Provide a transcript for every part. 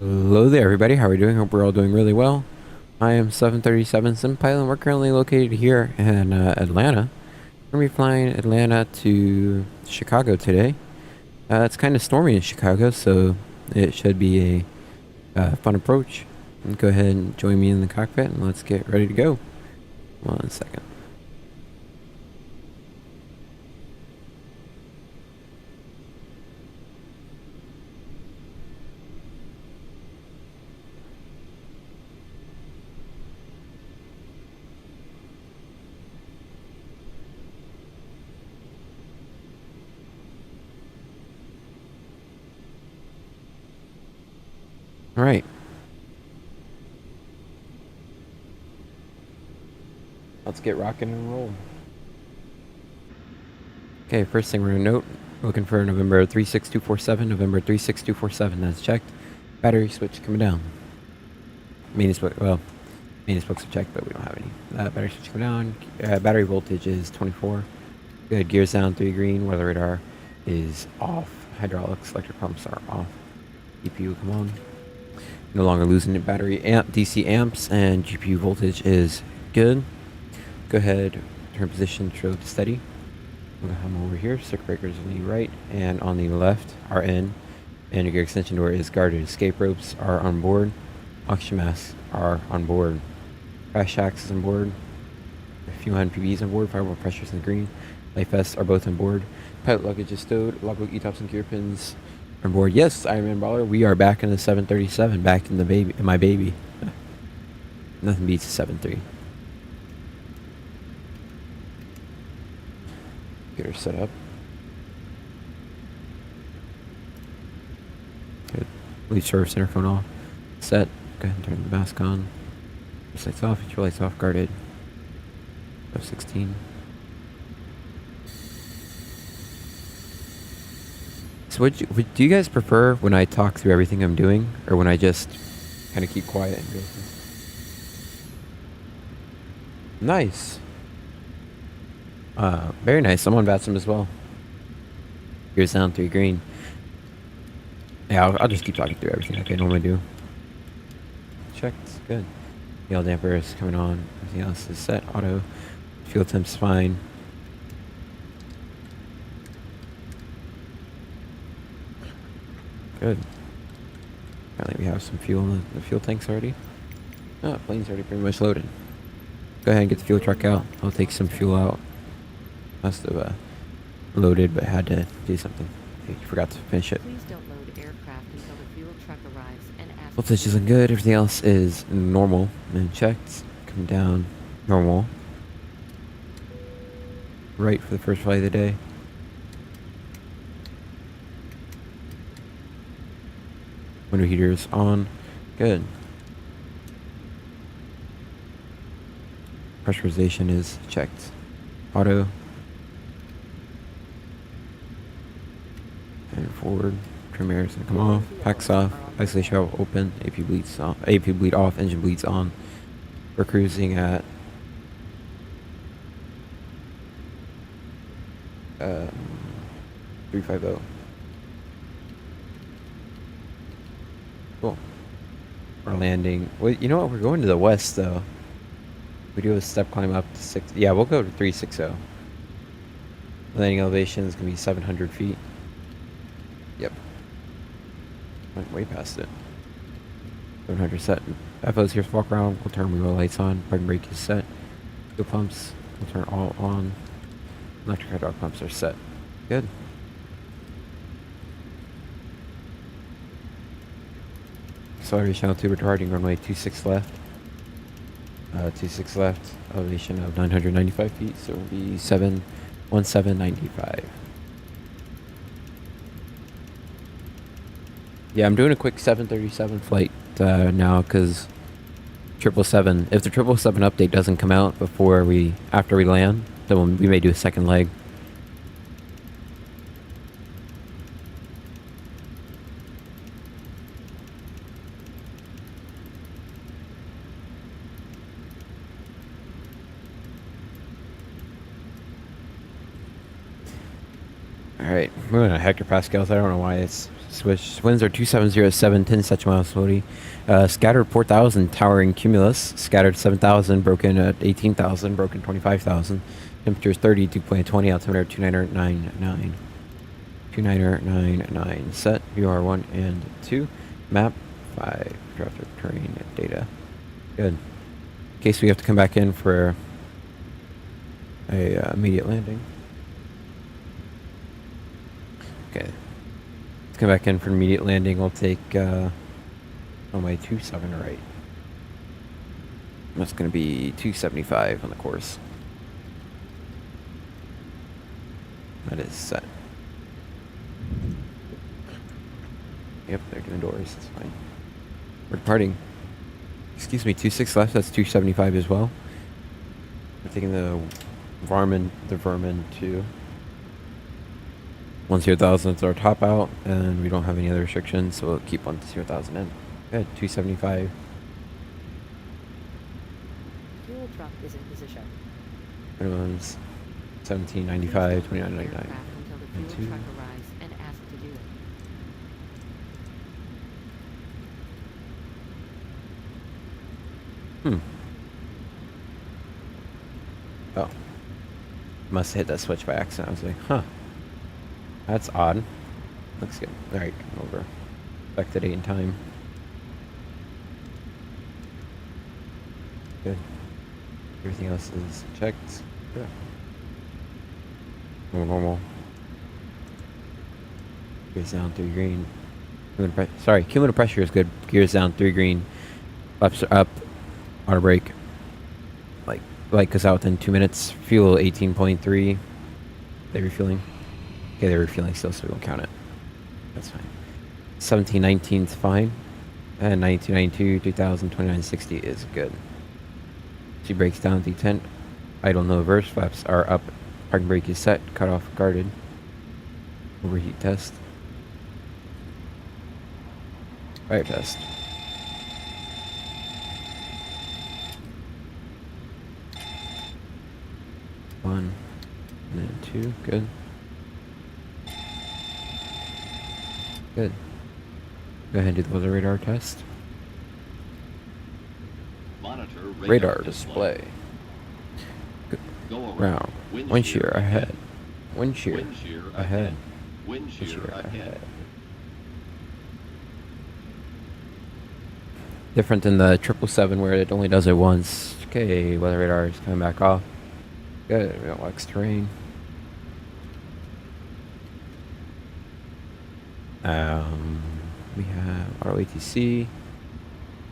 Hello there, everybody. How are we doing? Hope we're all doing really well. I am 737 Sim Pilot, and we're currently located here in Atlanta. We're going to be flying Atlanta to Chicago today. It's kind of stormy in Chicago, so it should be a fun approach. Go ahead and join me in the cockpit, and let's get ready to go. 1 second. All right. Let's get rocking and rolling. Okay, first thing we're going to note, looking for November 36247, November 36247, that's checked. Battery switch coming down. Maintenance books are checked, but we don't have any. Battery switch coming down. Battery voltage is 24. Good, gears down, 3 green. Weather radar is off. Hydraulics, electric pumps are off. EPU come on. No longer losing the battery DC amps, and GPU voltage is good. Go ahead, turn position, to steady. I'm gonna come over here. Circuit breakers on the right, and on the left are in. And your gear extension door is guarded. Escape ropes are on board. Oxygen masks are on board. Crash shacks is on board. A few hundred PBs on board. Firewall pressures in the green. Life vests are both on board. Pilot luggage is stowed. Logbook, E-tops, and gear pins on board. Yes, Iron Man Baller. We are back in the 737. Back in the baby. In my baby. Nothing beats a 7.3. Get her set up. Good. Leave service interphone off. Set. Go ahead and turn the mask on. Your lights off. Get your lights off. Guarded. 16. So do you guys prefer when I talk through everything I'm doing, or when I just kind of keep quiet and go through? Nice. Very nice. I'm on AmSim as well. Gears down, 3 green. Yeah, I'll just keep talking through everything like I normally do. Checked. Good. Yellow damper is coming on. Everything else is set. Auto. Fuel temp's fine. Good. Apparently we have some fuel in the fuel tanks already. Oh, plane's already pretty much loaded. Go ahead and get the fuel truck out. I'll take some fuel out. Must have loaded, but had to do something. I think you forgot to finish it. Please don't load aircraft until the fuel truck arrives and ask. Voltage isn't good. Everything else is normal and checked. Come down. Normal. Right for the first flight of the day. Window heaters on. Good. Pressurization is checked. Auto. And forward. Trim air is gonna come off. Packs off. Isolation valve open. AP bleeds off. AP bleed off. Engine bleeds on. We're cruising at 350. Cool. We're landing. Wait, you know what? We're going to the west, though. We do a step climb up to 6. Yeah, we'll go to 360. Landing elevation is going to be 700 feet. Yep. Went way past it. 700 set. FO's here to walk around. We'll turn wheel lights on. Parking brake is set. Fuel pumps. We'll turn all on. Electric hydraulic pumps are set. Good. Acceleration altitude retarding runway 26 left. 26 left. Elevation of 995 feet, so it will be 71795. Yeah, I'm doing a quick 737 flight now because 777. If the 777 update doesn't come out after we land, then we may do a second leg. Alright, we're going to hectopascals. I don't know why it's Switch. Winds are 2707, 10 such miles floaty. Scattered 4,000, towering cumulus. Scattered 7,000, broken at 18,000, broken 25,000. Temperatures 30, dew point 20, altimeter 2999. 2999. Set, VR1 and 2. Map 5. Traffic terrain data. Good. In case we have to come back in for a immediate landing. Okay. Let's come back in for immediate landing. We'll take runway 27 right. That's going to be 275 on the course. That is set. Yep, they're doing doors. That's fine. We're departing. Excuse me, 26 left. That's 275 as well. We're taking the Vermin to 10,000 is our top out, and we don't have any other restrictions, so we'll keep 10,000 in. Good, 275. Fuel truck is in position. Everyone's 1795, 2999. Aircraft until the fuel truck arrives and asked to do it. Oh. Must have hit that switch by accident. I was like, huh. That's odd. Looks good. Alright, come over. Back to date and time. Good. Everything else is checked. Yeah. Normal. Gears down 3 green. Cumulative pressure is good. Gears down 3 green. Flaps are up. Auto brake. Light goes out within 2 minutes. Fuel 18.3. They refueling. Okay, they're refueling still, so we won't count it. That's fine. 1719 is fine. And 1992, 2000, 2960 is good. She breaks down detent. Idle no reverse. Flaps are up. Parking brake is set. Cut off guarded. Overheat test. Fire test. One. And then 2. Good. Good. Go ahead and do the weather radar test. Monitor Radar display. Go Round. Wind shear ahead. Wind shear Wind shear ahead. Wind shear ahead. Different than the 777 where it only does it once. Okay, weather radar is coming back off. Good. We got X terrain. We have ROATC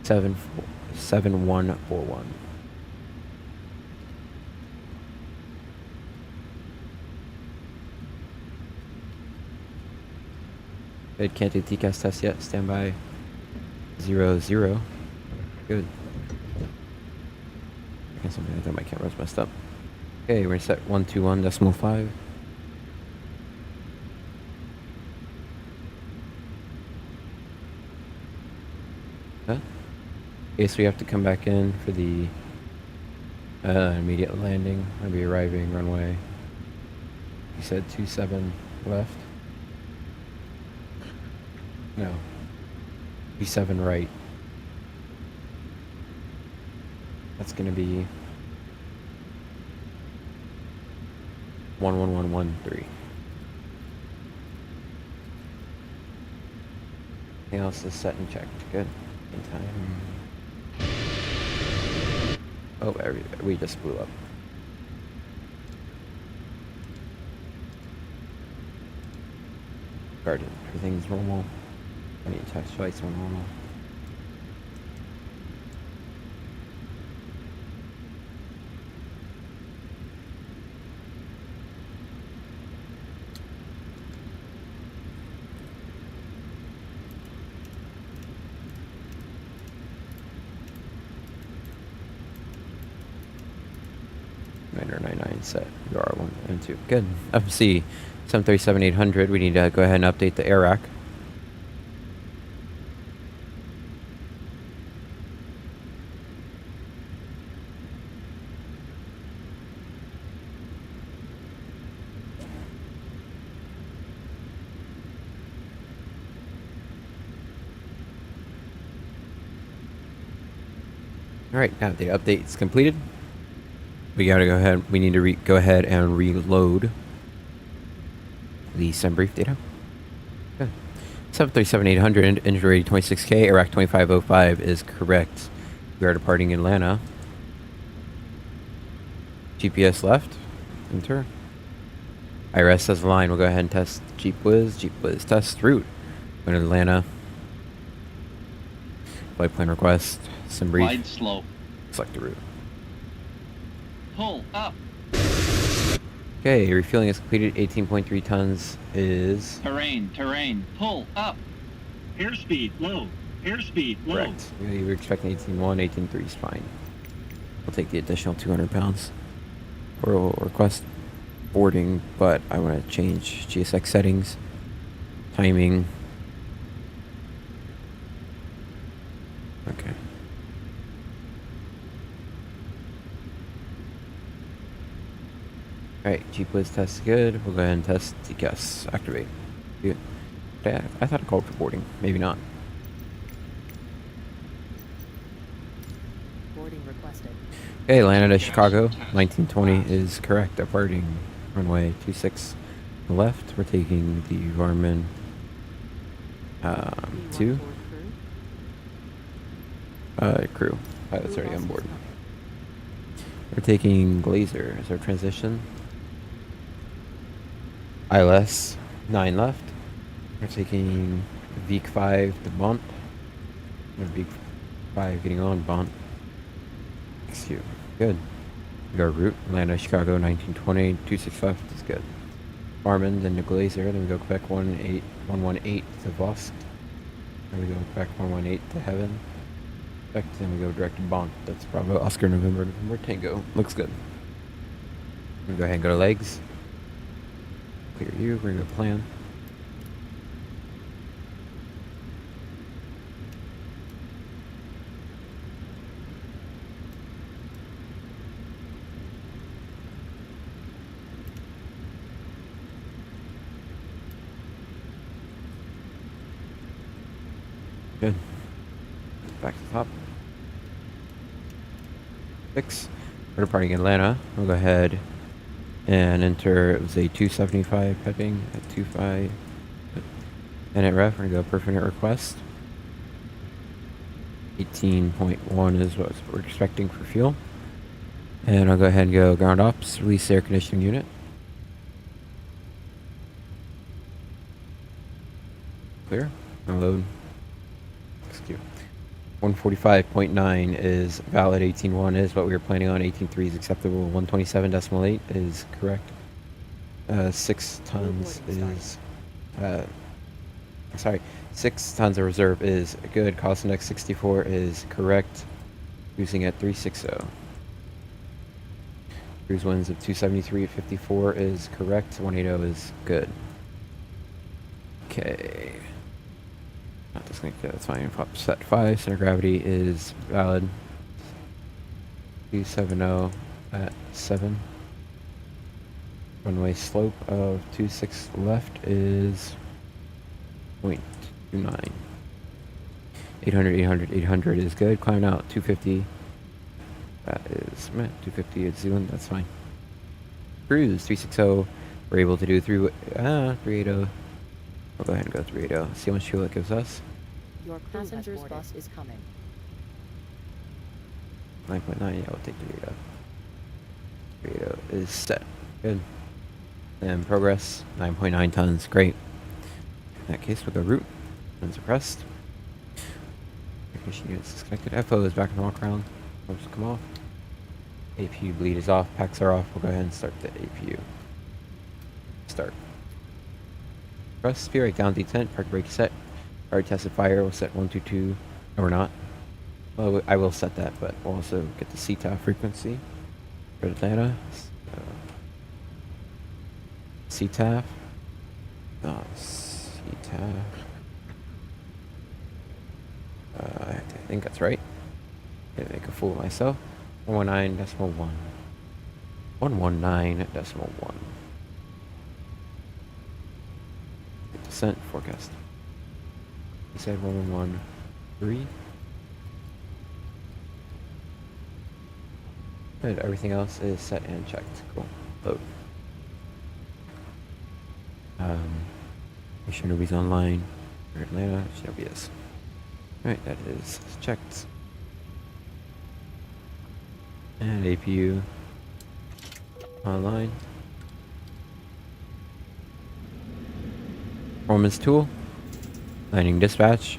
7141. Good, can't do TCAS test yet. Standby 00. Good. Okay, something like that. My camera's messed up. Okay, we're gonna set 121.5. Okay, so we have to come back in for the immediate landing. I'll be arriving runway. You said 27 left? No. 27 right. That's gonna be 11113. Everything else is set and checked. Good. In time. Oh, we just blew up. Guarded. Everything's normal. I mean, test flights are normal. Set UR1 and 2. Good. FMC 737-800. We need to go ahead and update the air rack. All right, now the update's completed. We gotta go ahead. We need to go ahead and reload the sim brief data. Good. 737-800, engine rating 26K, Iraq 2505 is correct. We are departing Atlanta. GPS left. Enter. IRS says line. We'll go ahead and test GeepWiz. GeepWiz test route. Going to Atlanta. Flight plan request. Sim brief. Glide slope. Select the route. Pull up. Okay, refueling is completed. 18.3 tons is Terrain. Pull up. Airspeed low. Airspeed low. correct. We were expecting 18.1, 18.3 is fine. We'll take the additional 200 pounds. Or we'll request boarding, but I want to change GSX settings, timing. Okay. Alright, GeepWiz test is good. We'll go ahead and test TCAS. Activate. Good. Yeah, I thought it called for boarding. Maybe not. Boarding requested. Okay, landed at Chicago. 1920 is correct. Departing runway 26 left. We're taking the Varmin 2 crew. Pilot's already on board. We're taking Glazer as our transition. ILS 9 left. We're taking Veek 5 to Bont. Veek 5 getting on Bont. Excuse. Good. We got our route. Atlanta, Chicago, 1920. 26 left is good. Farman, then to Glazer. Then we go Quebec 118 to Vosk. Then we go Quebec 118 to Heaven. Quebec, then we go direct to Bont. That's Bravo, Oscar, November, Tango. Looks good. We go ahead and go to legs. Clear you. We're going to plan. Good. Back to the top. 6. We're departing Atlanta. We'll go ahead and enter. It was a 275 pepping at 25. And at ref, we're going to go permanent request. 18.1 is what we're expecting for fuel. And I'll go ahead and go ground ops, release the air conditioning unit. Clear. Unload. 145.9 is valid. 18.1 is what we were planning on. 18.3 is acceptable. 127.8 is correct. 6 tons is sorry, 6 tons of reserve is good. Cost index 64 is correct. Cruising at 360. Cruise winds of 273 at 54 is correct. 180 is good. Okay. Not disconnected, that's fine. Set 5, center gravity is valid. 270 at 7. Runway slope of 26 left is 0.29. 800 is good. Climbing out 250. That is 250 at Zealand, that's fine. Cruise 360. We're able to do 380. We'll go ahead and go 380. See how much fuel it gives us. Your passenger's bus is coming. 9.9, yeah, we'll take 380. 380 is set. Good. And progress, 9.9 tons. Great. In that case, we'll go route. And suppressed. Ignition units disconnected. FO is back in the walk around. Pumps come off. APU bleed is off. Packs are off. We'll go ahead and start the APU. Start. Press speed right down detent, park brake set. Already tested fire, we'll set 122, or not. Well, I will set that, but we'll also get the CTAF frequency for Atlanta. CTAF. CTAF. I think that's right. Gonna make a fool of myself. 119.1. 119.1. Descent forecast. He said 113. Good. Everything else is set and checked. Cool. Load. Make sure nobody's online. For Atlanta, nobody is. Alright, that is checked. And APU online. Performance tool. Landing dispatch.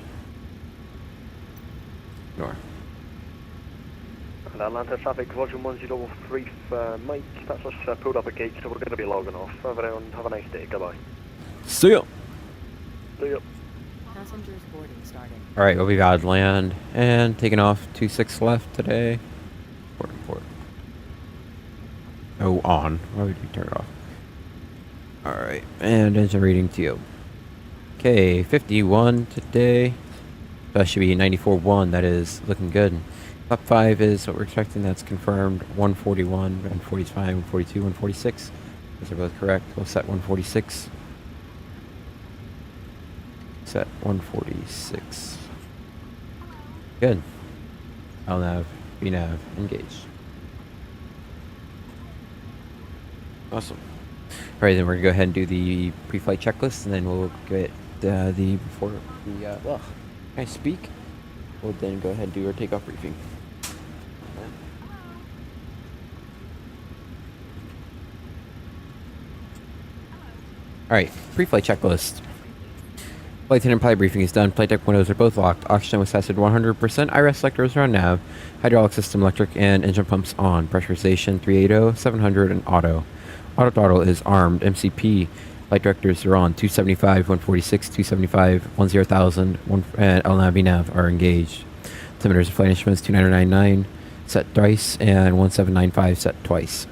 Ignore. And Atlanta traffic, Roger 103 for Mike. That's us pulled up a gate, so we're going to be logging off. Everyone, have a nice day. Goodbye. See ya! See ya. Passengers boarding starting. Alright, we'll be about to land and taking off 26 left today. Port. Oh, on. Why would we turn it off? Alright, and engine reading to you. Okay, 51 today. That should be 94.1. That is looking good. Top 5 is what we're expecting. That's confirmed. 141, 145, 142, 146. Those are both correct. We'll set 146. Set 146. Good. LNAV, VNAV, engaged. Awesome. Alright, then we're gonna go ahead and do the pre-flight checklist, and then we'll get before the can I speak? We'll then go ahead and do our takeoff briefing. Alright, pre-flight checklist. Flight attendant pilot briefing is done. Flight deck windows are both locked. Oxygen was tested 100%. IRS selectors are on nav. Hydraulic system electric and engine pumps on. Pressurization 380, 700, and auto. Auto throttle is armed. MCP. Flight directors are on. 275, 146, 275, 10,000, and LNAV, VNAV are engaged. Altimeters and flight instruments 2999 set thrice and 1795 set twice.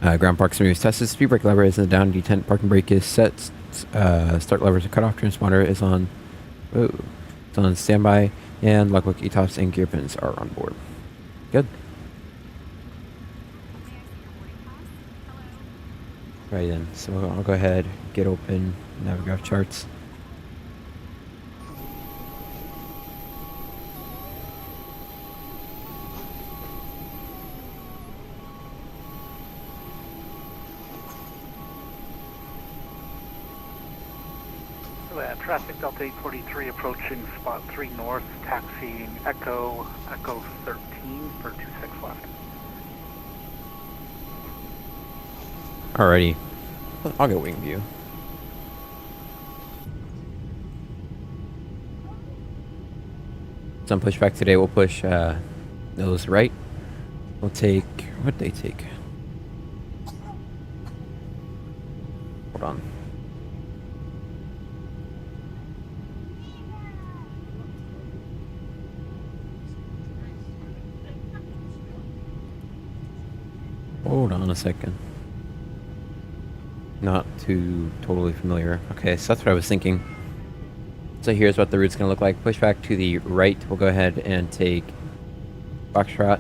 Ground proximity is tested. Speed brake lever is in the down. Detent parking brake is set. Start levers are cut off. Transponder is on. It's on standby, and logbook ETOPS and gear pins are on board. Good. Right then. So I'll go ahead, get open Navigraph charts. Traffic Delta 843 approaching spot 3 north, taxiing Echo 13 for 26 left. Alrighty. I'll get wing view. Some pushback today. We'll push those right. We'll take... What did they take? Hold on. Hold on a second. Not too totally familiar. Okay, so that's what I was thinking. So here's what the route's going to look like. Pushback to the right. We'll go ahead and take Foxtrot.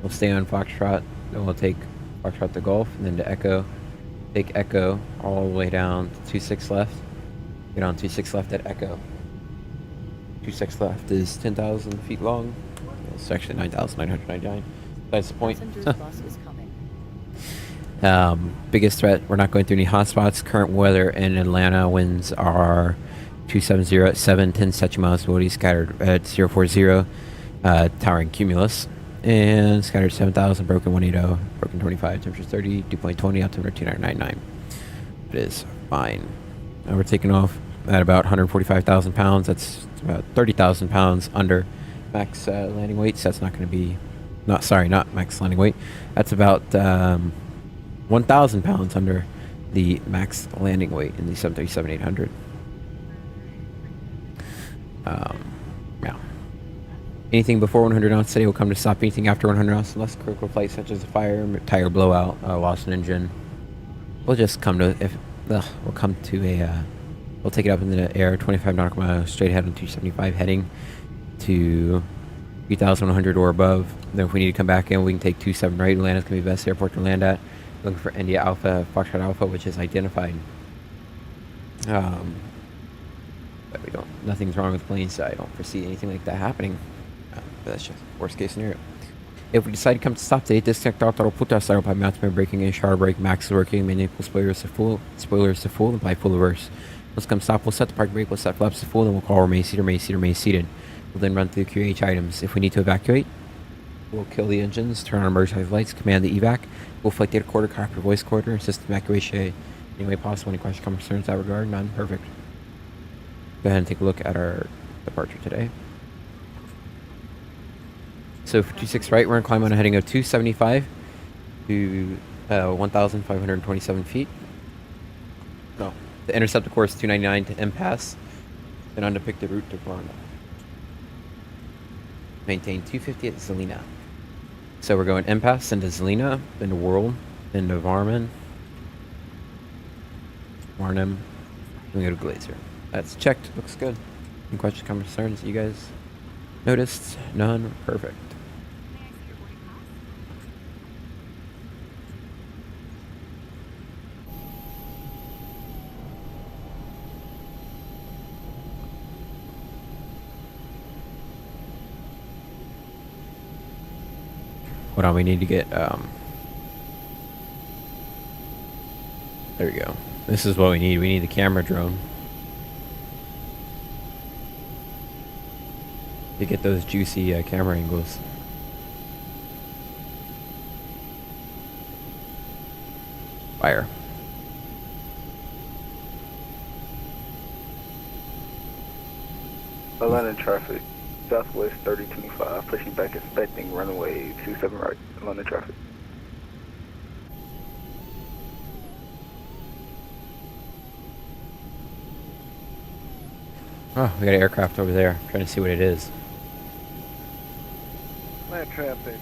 We'll stay on Foxtrot. Then we'll take Foxtrot to Golf, and then to Echo. Take Echo all the way down to 26 left. Get on 26 left at Echo. 26 left is 10,000 feet long. It's actually 9,999. That's the point. Passenger's bus is coming. Biggest threat, we're not going through any hotspots. Current weather in Atlanta, winds are 270 at 7, 10 statute miles to Woody, scattered at 040, towering cumulus. And scattered 7,000, broken 180, broken 25, temperature 30, dew point 20, altimeter 2999. It is fine. Now we're taking off at about 145,000 pounds. That's about 30,000 pounds under max landing weight. So that's not going to be... not max landing weight. That's about 1,000 pounds under the max landing weight in the 737-800. Yeah. Anything before 100 knots today will come to stop. Anything after 100 knots, unless critical flight such as a fire, tire blowout, lost an engine, we'll just come to we'll come to a we'll take it up into the air 25 nautical miles straight ahead on 275 heading to 3,100 or above. Then if we need to come back in, we can take 27 right. Atlanta's gonna be the best airport to land at. Looking for India Alpha, Foxtrot Alpha, which is identified. But nothing's wrong with the plane, so I don't foresee anything like that happening. But that's just worst case scenario. If we decide to come to stop today, disconnect all throttle, put our startup by mounts by braking in, shower brake, max is working, main equal spoilers to full, and apply full reverse. Let's come stop, we'll set the park brake, we'll set flaps to full, then we'll call remain seated, remain seated. We'll then run through QH items. If we need to evacuate, we'll kill the engines, turn on emergency lights, command the evac. We'll flight data quarter, cockpit voice quarter, assist evacuation any way possible. Any questions, comments, concerns in that regard? None? Perfect. Go ahead and take a look at our departure today. So for 26 right, we're going to climb on a heading of 275 to 1,527 feet. No, the intercept, of course, 299 to impasse, and undepicted route to Florida. Maintain 250 at Zelina. So we're going impasse into Zelina, into World, into Varman, Warnham, and we go to Glacier. That's checked. Looks good. Any questions, comments, concerns that you guys noticed? None? Perfect. Hold on, we need to get, there we go. This is what we need. We need the camera drone to get those juicy camera angles. Fire. Atlanta traffic, southwest 3025, pushing back, expecting runway 27 right, Atlanta traffic. Oh, we got an aircraft over there. I'm trying to see what it is. Atlanta traffic,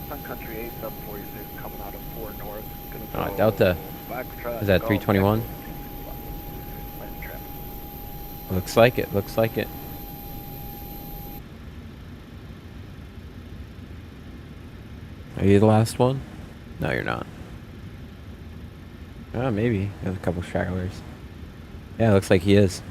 Sun Country 8746 coming out of 4 North. Oh, Delta. Is that 321? Looks like it. Looks like it. Are you the last one? No, you're not. Oh, maybe. There's a couple stragglers. Yeah, looks like he is.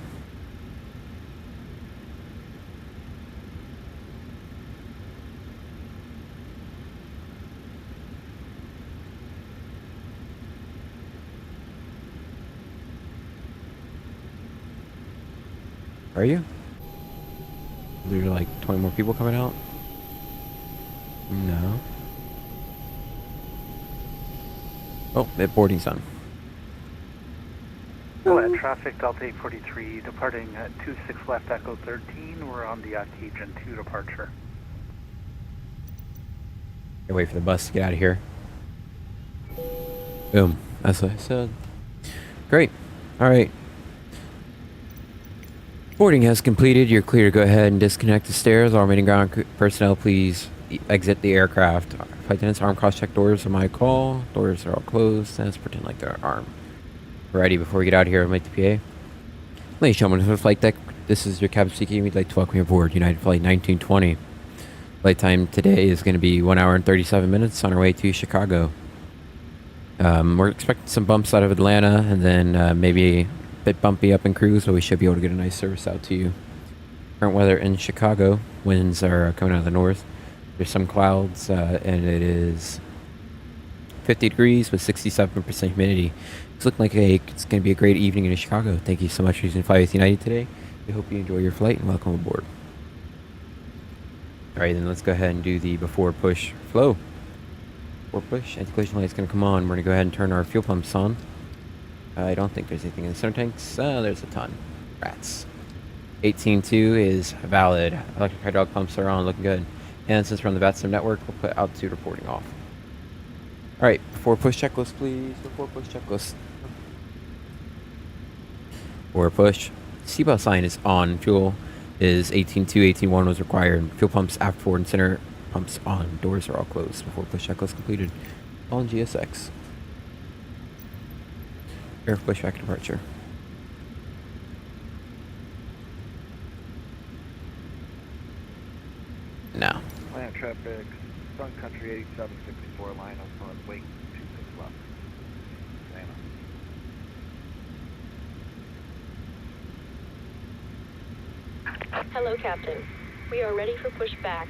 Are you? There's like 20 more people coming out? No. Oh, that boarding's done. Atlanta traffic, Delta 843, departing at 26 left, Echo 13. We're on the Cajun 2 departure. Gotta wait for the bus to get out of here. Boom. That's what I said. Great. Alright. Boarding has completed. You're clear to go ahead and disconnect the stairs. All remaining ground personnel, please exit the aircraft. Flight attendants, arm cross-check doors on my call. Doors are all closed. Let's pretend like they're armed. Ready before we get out of here and make the PA. Ladies and gentlemen, to the flight deck, this is your cabin speaking. We'd like to welcome you aboard United Flight 1920. Flight time today is going to be 1 hour and 37 minutes on our way to Chicago. We're expecting some bumps out of Atlanta and then maybe a bit bumpy up in cruise, but we should be able to get a nice service out to you. Current weather in Chicago, winds are coming out of the north. There's some clouds and it is 50 degrees with 67% humidity. It's looking like it's going to be a great evening in Chicago. Thank you so much for using Fly with United today. We hope you enjoy your flight and welcome aboard. Alright, then let's go ahead and do the before push flow. Before push, anti-collision light's going to come on. We're going to go ahead and turn our fuel pumps on. I don't think there's anything in the center tanks. There's a ton. Rats. 18.2 is valid. Electric hydraulic pumps are on, looking good. And since we're on the VATSIM network, we'll put altitude reporting off. Alright, before push checklist, please. Before push checklist. Before push. Seatbelt sign is on. Fuel is 18.2, 18.1 was required. Fuel pumps aft, forward, and center pumps on. Doors are all closed. Before push checklist completed. On GSX. Air pushback departure. Now. Atlanta traffic, Sun Country 8764, line up on wake 26 left. Atlanta. Hello, Captain. We are ready for pushback.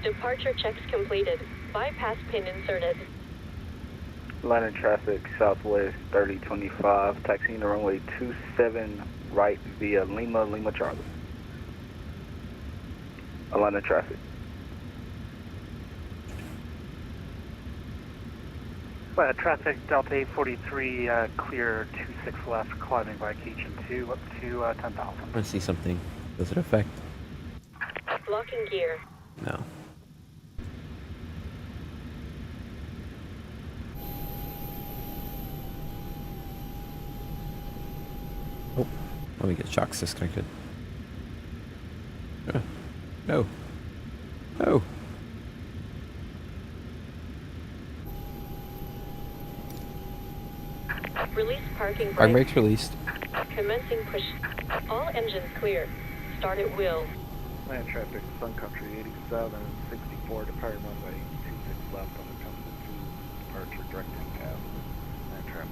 Departure checks completed. Bypass pin inserted. Line of traffic southwest 3025, taxiing the runway 27 right via Lima, Lima Charlie. A line of traffic. Traffic Delta 843, clear 26 left, climbing by Cajun 2 up to 10,000. I want to see something. Does it affect? Locking gear. No. Oh, let me get shocks disconnected. No. No. Release parking brake. Parking brake's released. Commencing push. All engines clear. Start at will. Land traffic, Sun Country 8764, departing runway 26 left on the Johnson 2, departure directing path. Land traffic.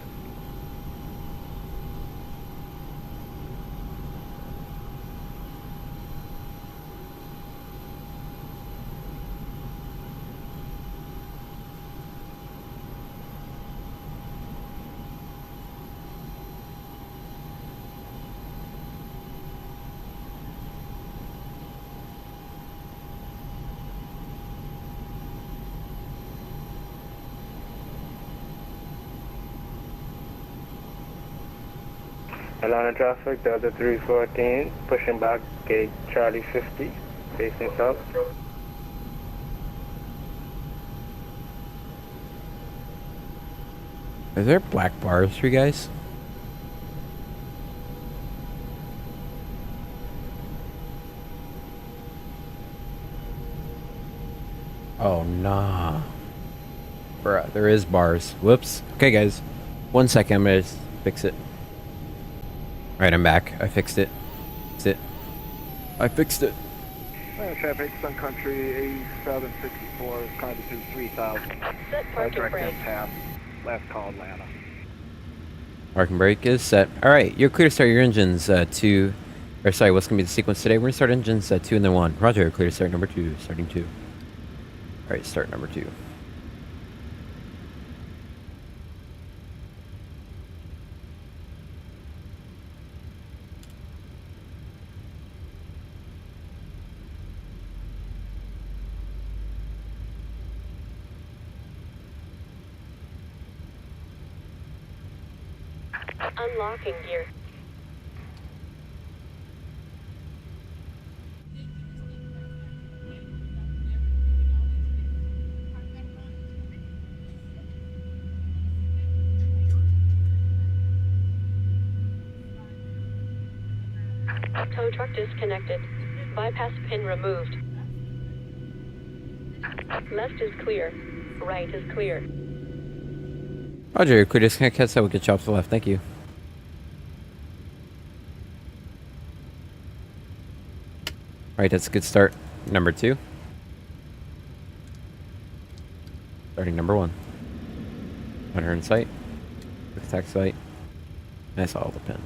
Atlanta traffic, Delta 314, pushing back gate Charlie 50, facing south. Are there black bars for you guys? Oh, nah. Bruh, there is bars. Whoops. Okay, guys. 1 second, I'm gonna fix it. Alright, I'm back. I fixed it. That's it. I fixed it. Land traffic, Sun Country 8764, climbing to 3000. Set parking brake. Path, last call Atlanta. Parking brake is set. Alright, you're clear to start your engines two. Or sorry, what's gonna be the sequence today? We're gonna start engines 2 and then 1. Roger, you're clear to start number 2. Starting 2. Alright, start number 2. Unlocking gear. Tow truck disconnected. Bypass pin removed. Left is clear. Right is clear. Roger, you're clear to disconnect headset. We'll get you off to the left. Thank you. Alright, that's a good start. Number 2. Starting number 1. Hunter in sight. With tax sight. And I saw all the pin.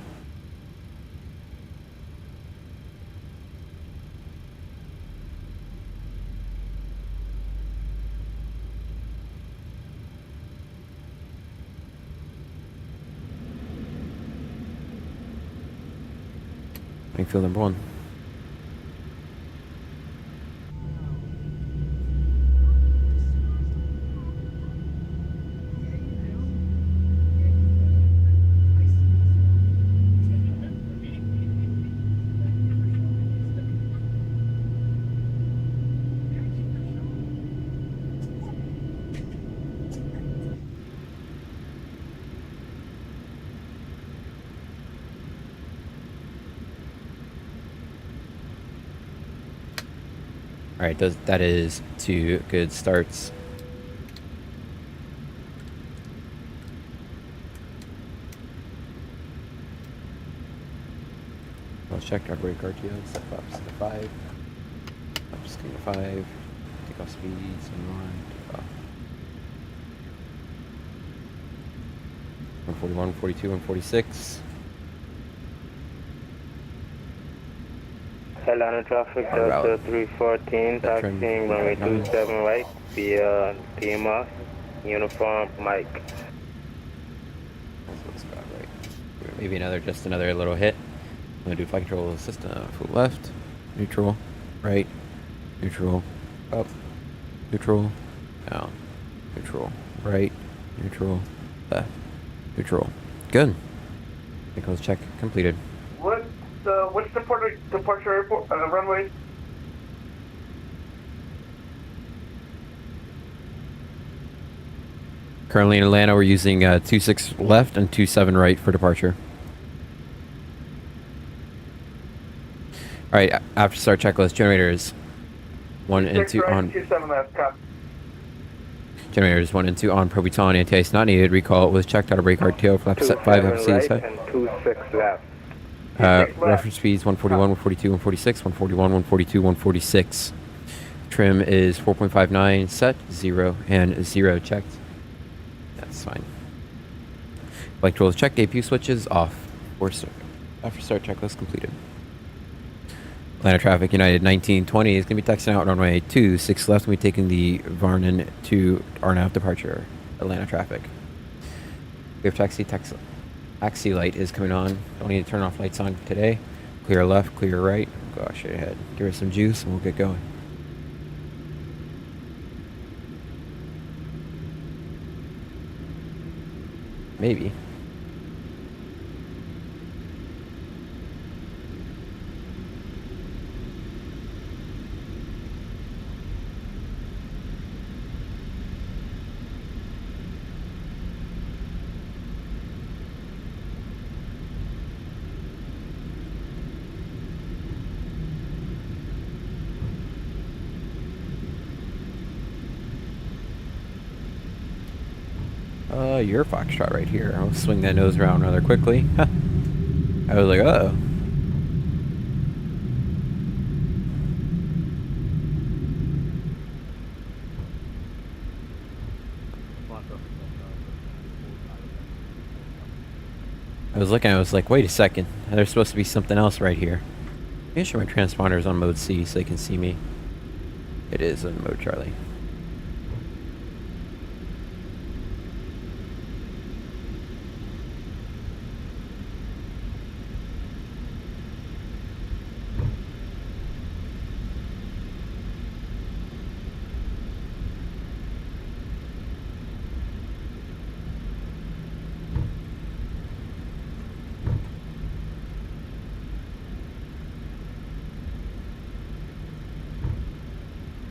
Field number 1. Alright, that is 2 good starts. Let's check our brake RTO, set flaps to 5. Flaps to 5. Takeoff speeds and 1. Takeoff. 141, 142, 146. Atlanta traffic, Our route. Delta 314, That trim. taxiing runway Nine. 27 right via PMS, uniform, Mike. That's what's got right. Maybe just another little hit. I'm gonna do flight control system. Full left, neutral, right, neutral, up, neutral, down, neutral, right, neutral, left, neutral. Good. Vehicles check completed. What's departure airport runway? Currently in Atlanta, we're using 26 left and 27 right for departure. All right, after start checklist, generators 1 and 2 on. 27 left, copy. Generators 1 and 2 on. Probuton, anti-ice not needed. Recall was checked. Auto brake RTO. Flap set 5 27 FC right set. and 26 left. Reference speeds 141, 142, 146, 141, 142, 146. Trim is 4.59 set, 0 and 0 checked. That's fine. Flight controls checked. APU switches off. After start checklist completed. Atlanta traffic United 1920 is going to be taxiing out runway 26 left. We'll be taking the Varnon to RNAV departure. Atlanta traffic. We have taxi light is coming on. Don't need to turn off lights on today. Clear left, clear right. Gosh, straight ahead. Give us some juice and we'll get going. Maybe. Your Foxtrot right here. I'll swing that nose around rather quickly. I was like, uh-oh. I was looking, I was like, wait a second. There's supposed to be something else right here. Make sure my transponder is on mode C so they can see me. It is in mode Charlie.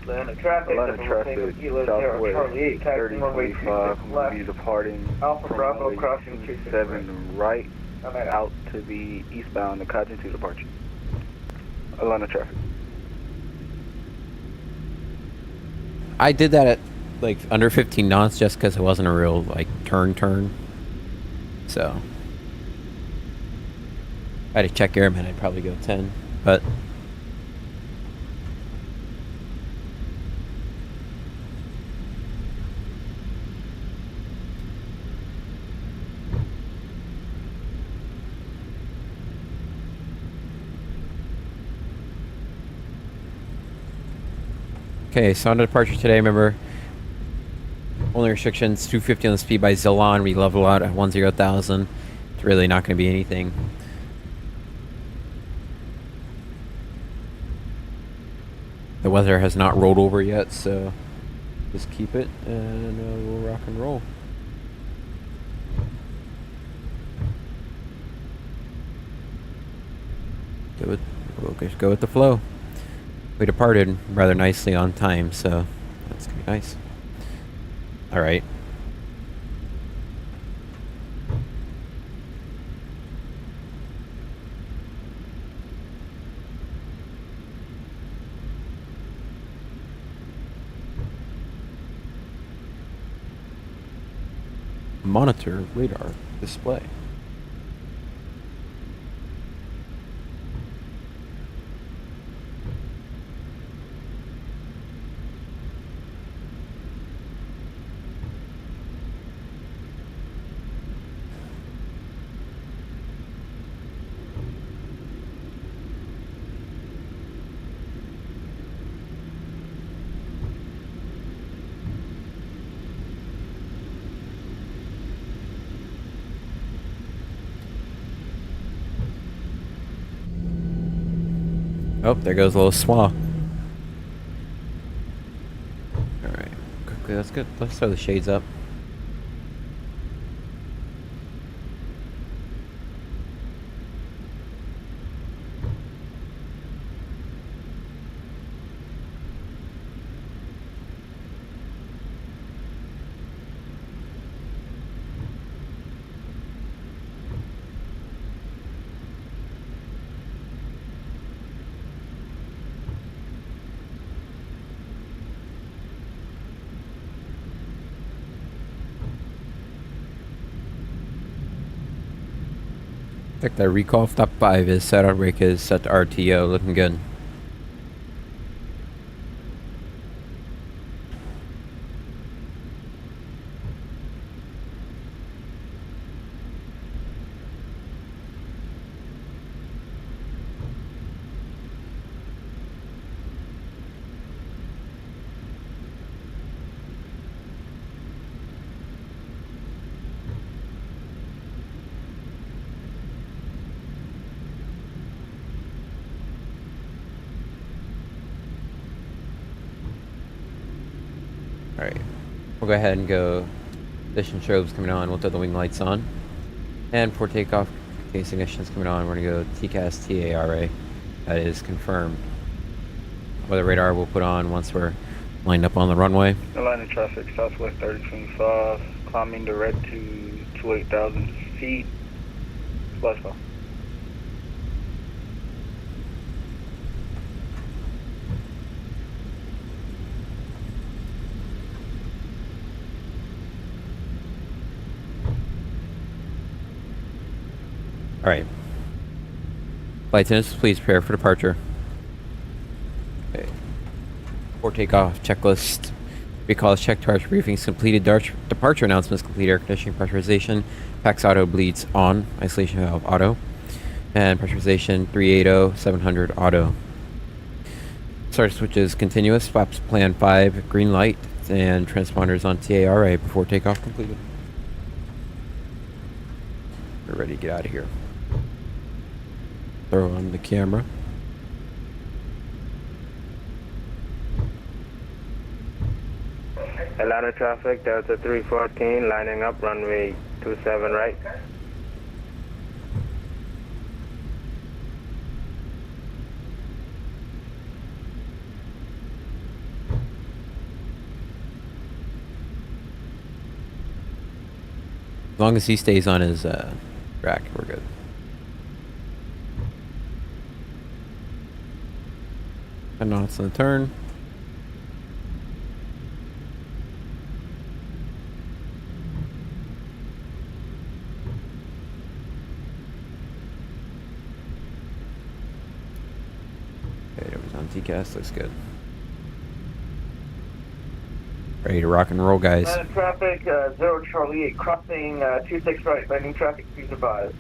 Atlanta traffic, Southwest 3025, will be departing Alpha from Bravo runway crossing 27 right out to the eastbound to Cotton 2 departure. Atlanta traffic. I did that at like under 15 knots just because it wasn't a real like turn. So if I had to check airman, I'd probably go 10, but okay, so on to departure today, remember, only restrictions, 250 on the speed by Zilon, we level out at 10,000. It's really not going to be anything. The weather has not rolled over yet, so just keep it and we'll rock and roll. We'll just go with the flow. We departed rather nicely on time, so that's gonna be nice. All right. Monitor radar display. Oh, there goes a little swaw. Alright, quickly, let's throw the shades up. Like that recall top 5 is set on brake is set to RTO, looking good. Alright, we'll go ahead and go ignition strobes coming on, we'll throw the wing lights on. And before takeoff, in case ignition's coming on, we're going to go TCAS TARA. That is confirmed. Weather radar we'll put on once we're lined up on the runway. Airliner traffic, Southwest 3025, climbing direct to 28,000 feet. Let's go. Alright. Flight attendants, please prepare for departure. Okay. Before takeoff, checklist. Recall check, departure briefings completed, departure announcements complete, air conditioning pressurization, PAX auto bleeds on, isolation valve auto, and pressurization 380, 700 auto. Start switches continuous, flaps plan 5, green light, and transponders on TARA before takeoff completed. We're ready to get out of here. Throw on the camera. Atlanta traffic, Delta 314, lining up, runway 27 right. As long as he stays on his track, we're good. And knots on the turn. Okay, it was on TCAS, looks good. Ready to rock and roll, guys. Traffic, 0 Charlie 8, crossing 26 right, landing traffic, please advise.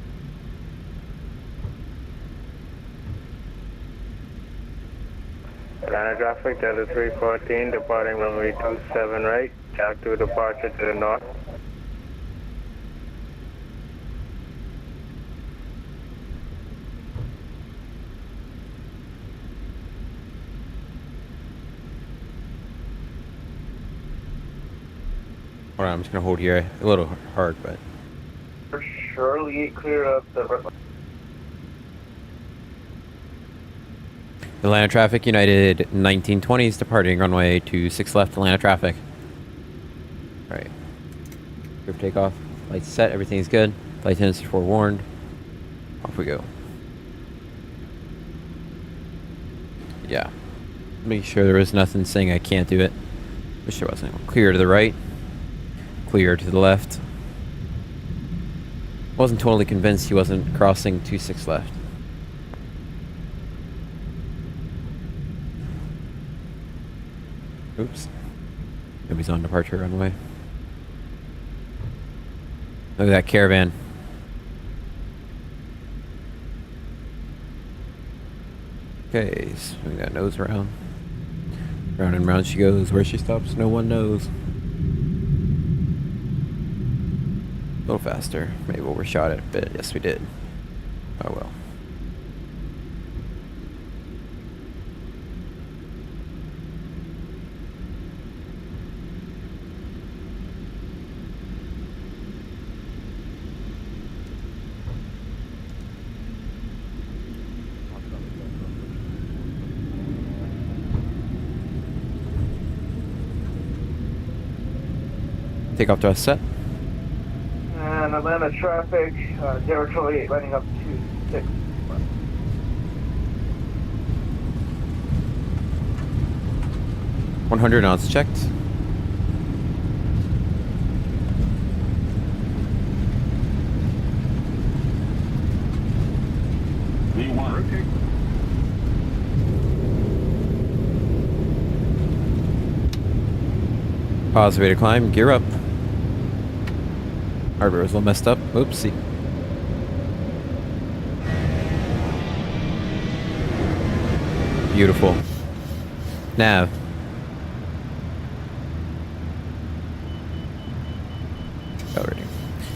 Atlanta traffic, Delta 314, departing runway 27 right, back to departure to the north. Hold on, I'm just gonna hold here. A little hard, but. Charlie 8, clear of the... Atlanta traffic, United 1920s departing runway 26 left, Atlanta traffic. Alright. Group takeoff. Lights set, everything's good. Flight attendants are forewarned. Off we go. Yeah. Make sure there was nothing saying I can't do it. Wish there wasn't. Clear to the right. Clear to the left. Wasn't totally convinced he wasn't crossing 26 left. Oops. Nobody's on departure runway. Look at that caravan. Okay, swing that nose around. Round and round she goes. Where she stops, no one knows. A little faster. Maybe we'll overshot it a bit. Yes, we did. Oh well. Takeoff thrust set. And Atlanta traffic, 028 lining up to 6 left. $100 knots checked. V1. Rotate. Pause, way to climb, gear up. Hardware is a little messed up. Oopsie. Beautiful. Nav. Already.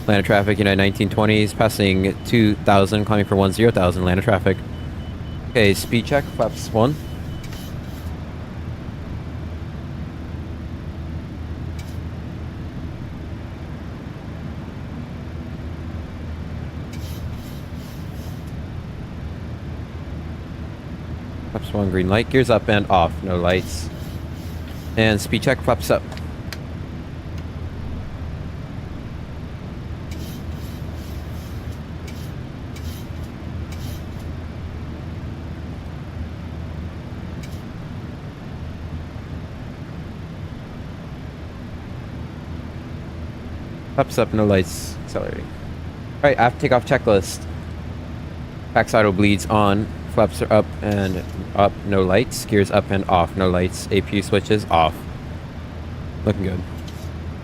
Atlanta traffic, United 1920s, passing 2,000, climbing for 10,000, Atlanta traffic. Okay, speed check, flaps 1. Flaps 1, green light, gears up and off, no lights. And speed check, flaps up. Flaps up, no lights, accelerating. Alright, after takeoff checklist. Backside idle bleeds on. Flaps are up and up, no lights. Gears up and off, no lights. APU switches off. Looking good.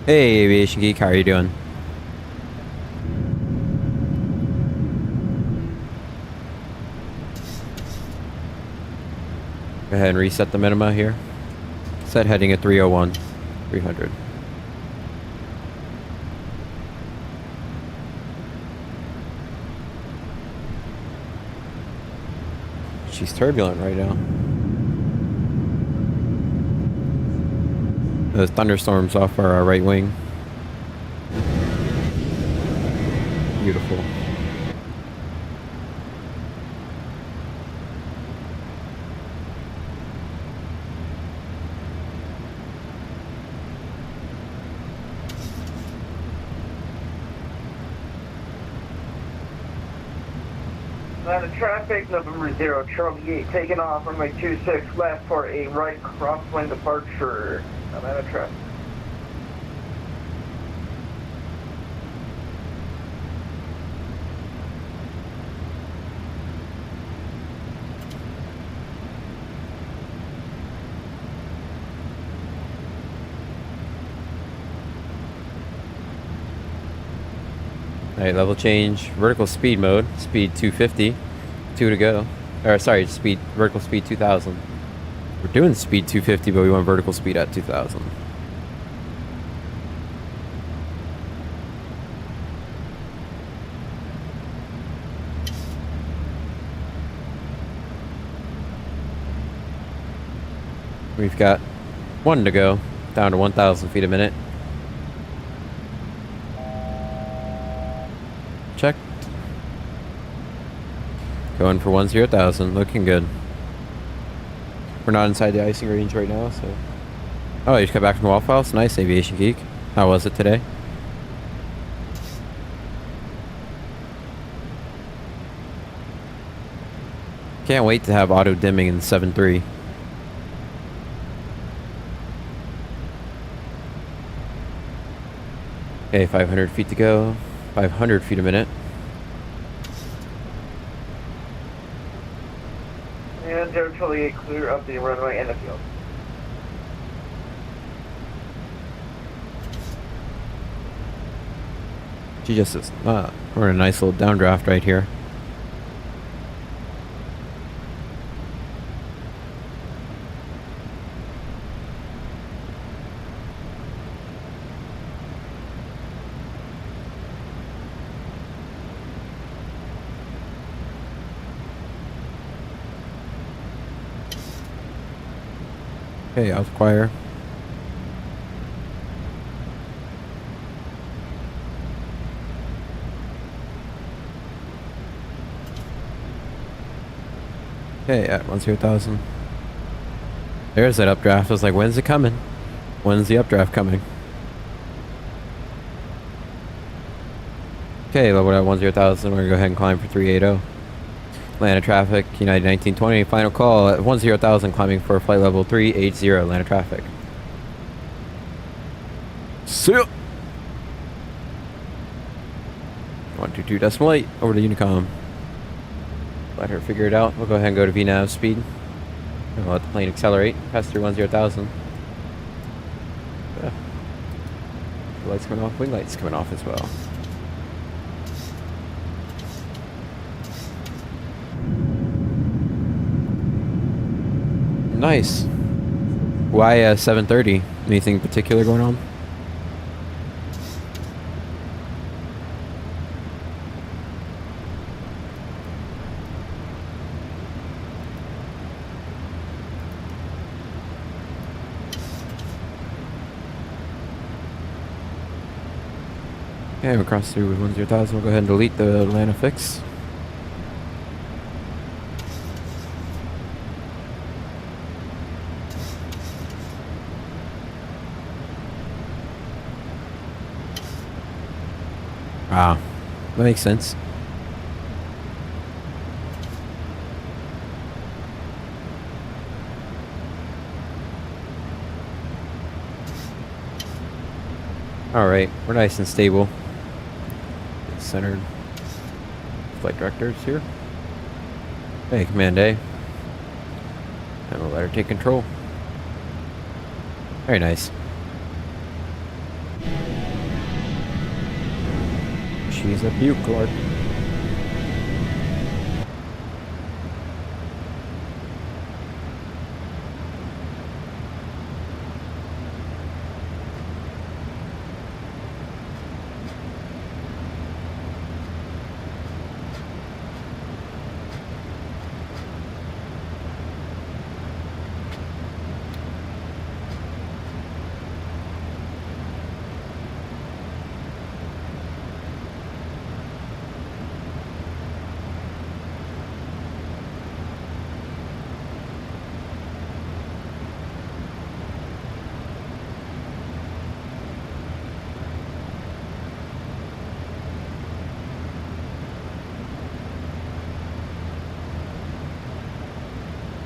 Hey, Aviation Geek, how are you doing? Go ahead and reset the minima here. Set heading at 301, 300. She's turbulent right now. The thunderstorms off our right wing. Beautiful. Atlanta traffic, November 0, Charlie 8, taking off runway 26 left for a right crosswind departure. Atlanta traffic. Alright, level change, vertical speed mode, speed 250, 2 to go. Or sorry, vertical speed 2000. We're doing speed 250, but we want vertical speed at 2000. We've got 1 to go, down to 1,000 feet a minute. Checked. Going for 10,000, looking good. We're not inside the icing range right now, so. Oh, you just got back from Waffle House? Nice, Aviation Geek. How was it today? Can't wait to have auto dimming in 7.3. Okay, 500 feet to go. 500 feet a minute. And 028 clear up the runway and the field. She just is, we're in a nice little downdraft right here. Okay, I'll acquire. Okay, at 10,000. There's that updraft. I was like, when's it coming? When's the updraft coming? Okay, level at 10,000. We're gonna go ahead and climb for 380. Atlanta traffic, United 1920. Final call at 10,000, climbing for flight level 380. Atlanta traffic. See ya. 122.8 over to Unicom. Let her figure it out. We'll go ahead and go to VNAV speed. And we'll let the plane accelerate past through 10,000. Lights coming off, wing lights coming off as well. Nice. Why 7:30? Anything particular going on? Okay, we'll cross through with 10,000. We'll go ahead and delete the Atlanta fix. Wow, that makes sense. All right, we're nice and stable. Centered. Flight director's here. Hey, Command A. And we'll let her take control. Very nice. She's a Bucklord.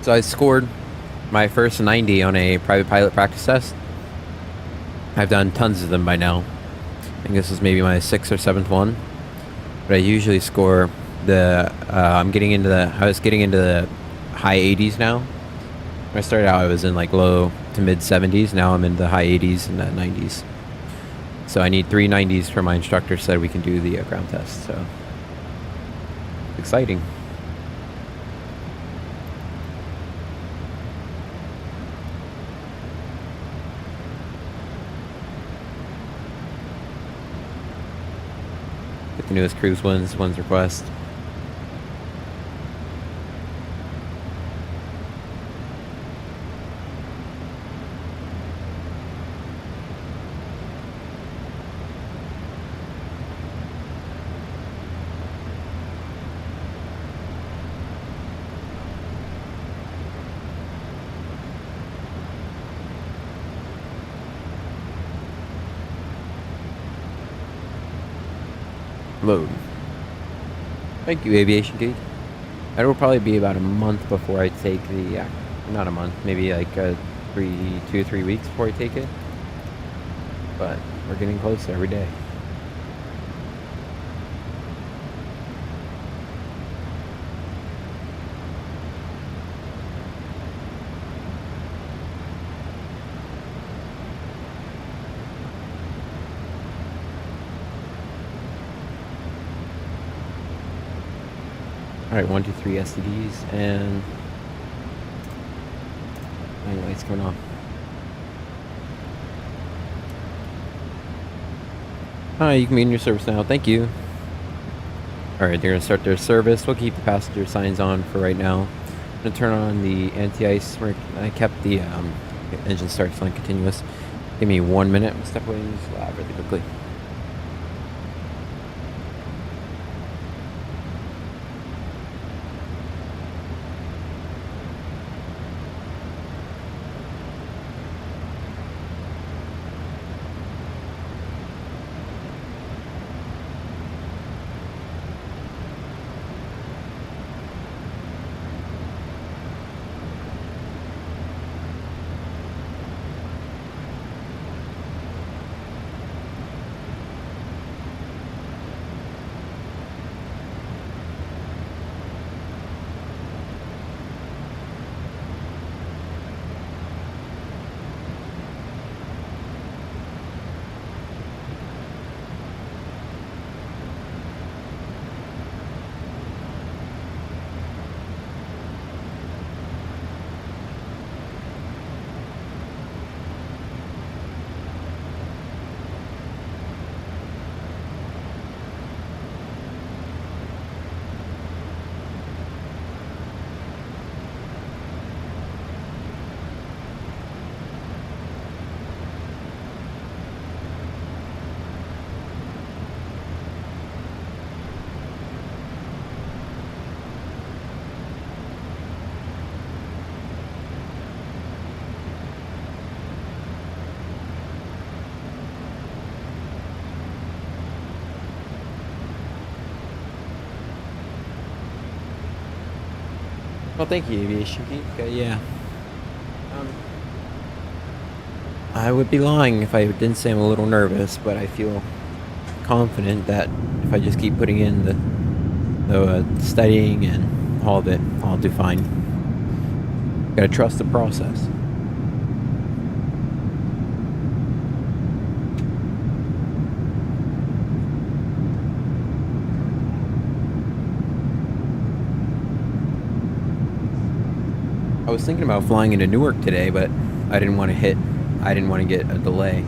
So I scored my first 90 on a private pilot practice test. I've done tons of them by now. I think this is maybe my 6th or 7th one. But I usually score the, I was getting into the high 80s now. When I started out, I was in like low to mid 70s. Now I'm in the high 80s and 90s. So I need 3 90s for my instructor so that we can do the ground test. So exciting. The newest cruise one's request. Load. Thank you, Aviation Geek. That will probably be about a month before I take the, not a month, maybe like 2 or 3 weeks before I take it. But we're getting closer every day. Alright, 1, 2, 3 STDs and lights coming off. Hi, you can be in your service now. Thank you. Alright, they're going to start their service. We'll keep the passenger signs on for right now. I'm going to turn on the anti-ice. I kept the engine starts on continuous. Give me 1 minute. I'm going to step away in this lab really quickly. Well, thank you, Aviation Geek. Yeah. I would be lying if I didn't say I'm a little nervous, but I feel confident that if I just keep putting in the studying and all of it, I'll do fine. Gotta trust the process. I was thinking about flying into Newark today, but I didn't want to get a delay.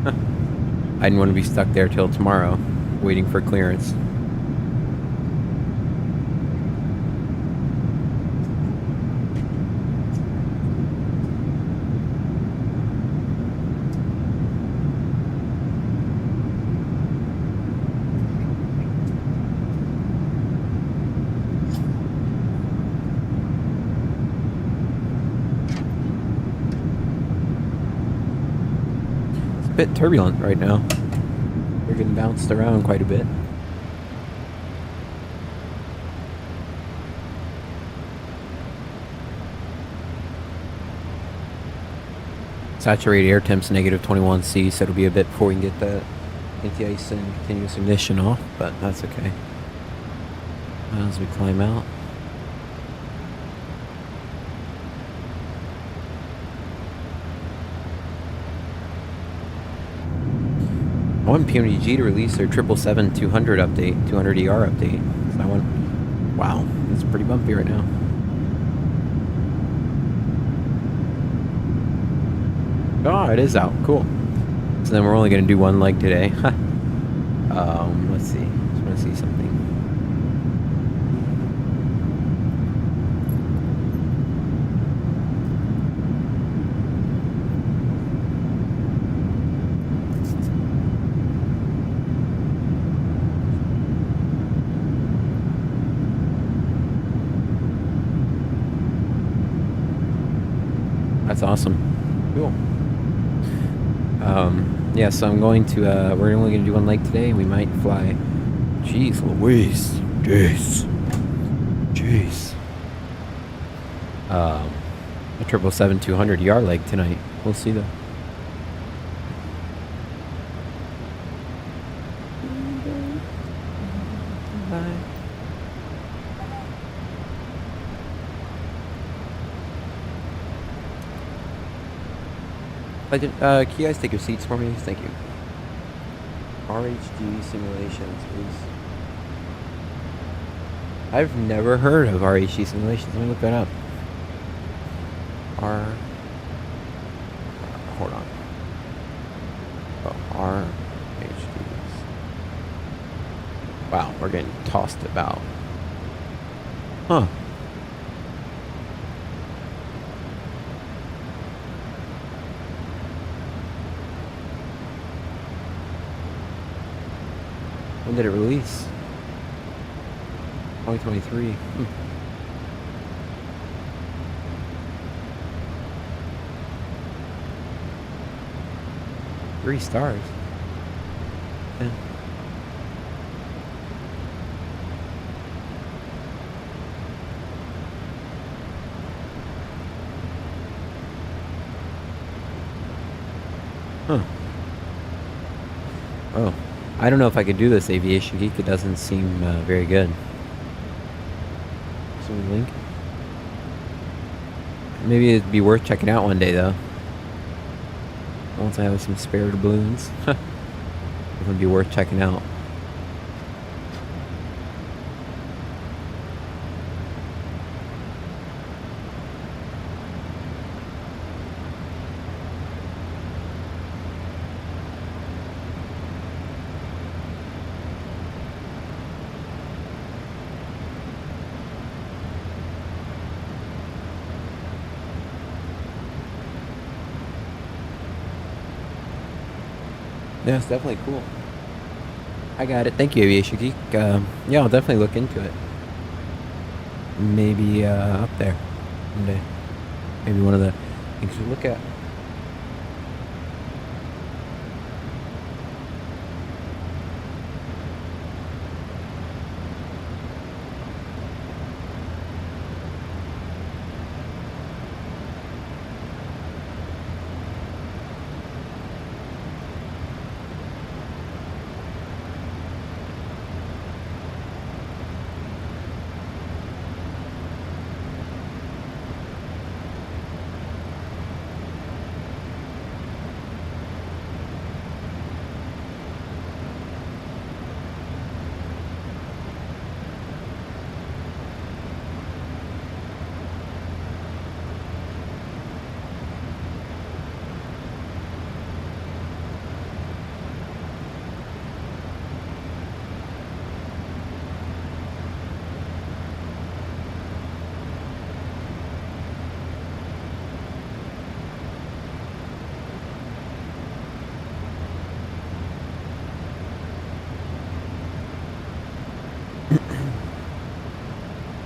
I didn't want to be stuck there till tomorrow, waiting for clearance. A bit turbulent right now. We're getting bounced around quite a bit. Saturated air temps -21°C, so it'll be a bit before we can get the anti-ice and continuous ignition off, but that's okay. As we climb out. I want PMDG to release their 777-200 update, 200ER update. So I want, wow, it's pretty bumpy right now. Oh, it is out. Cool. So then we're only going to do one leg today. Let's see. Just want to see something. That's awesome. Cool. Yeah, so I'm going to, we're only going to do one leg today, and we might fly, jeez Louise, jeez, a 777-200ER leg tonight. We'll see though. Can you guys take your seats for me? Thank you. RHG simulations, please. I've never heard of RHG simulations. Let me look that up. Hold on. Oh, RHGs. Wow, we're getting tossed about. Huh. When did it release? 2023. 3 stars. Yeah. Huh. Oh. I don't know if I could do this, Aviation Geek. It doesn't seem very good. Some link. Maybe it'd be worth checking out one day, though. Once I have some spare doubloons. It would be worth checking out. Yeah, it's definitely cool. I got it. Thank you, Aviation Geek. Yeah, I'll definitely look into it. Maybe up there one day. Maybe one of the things to look at.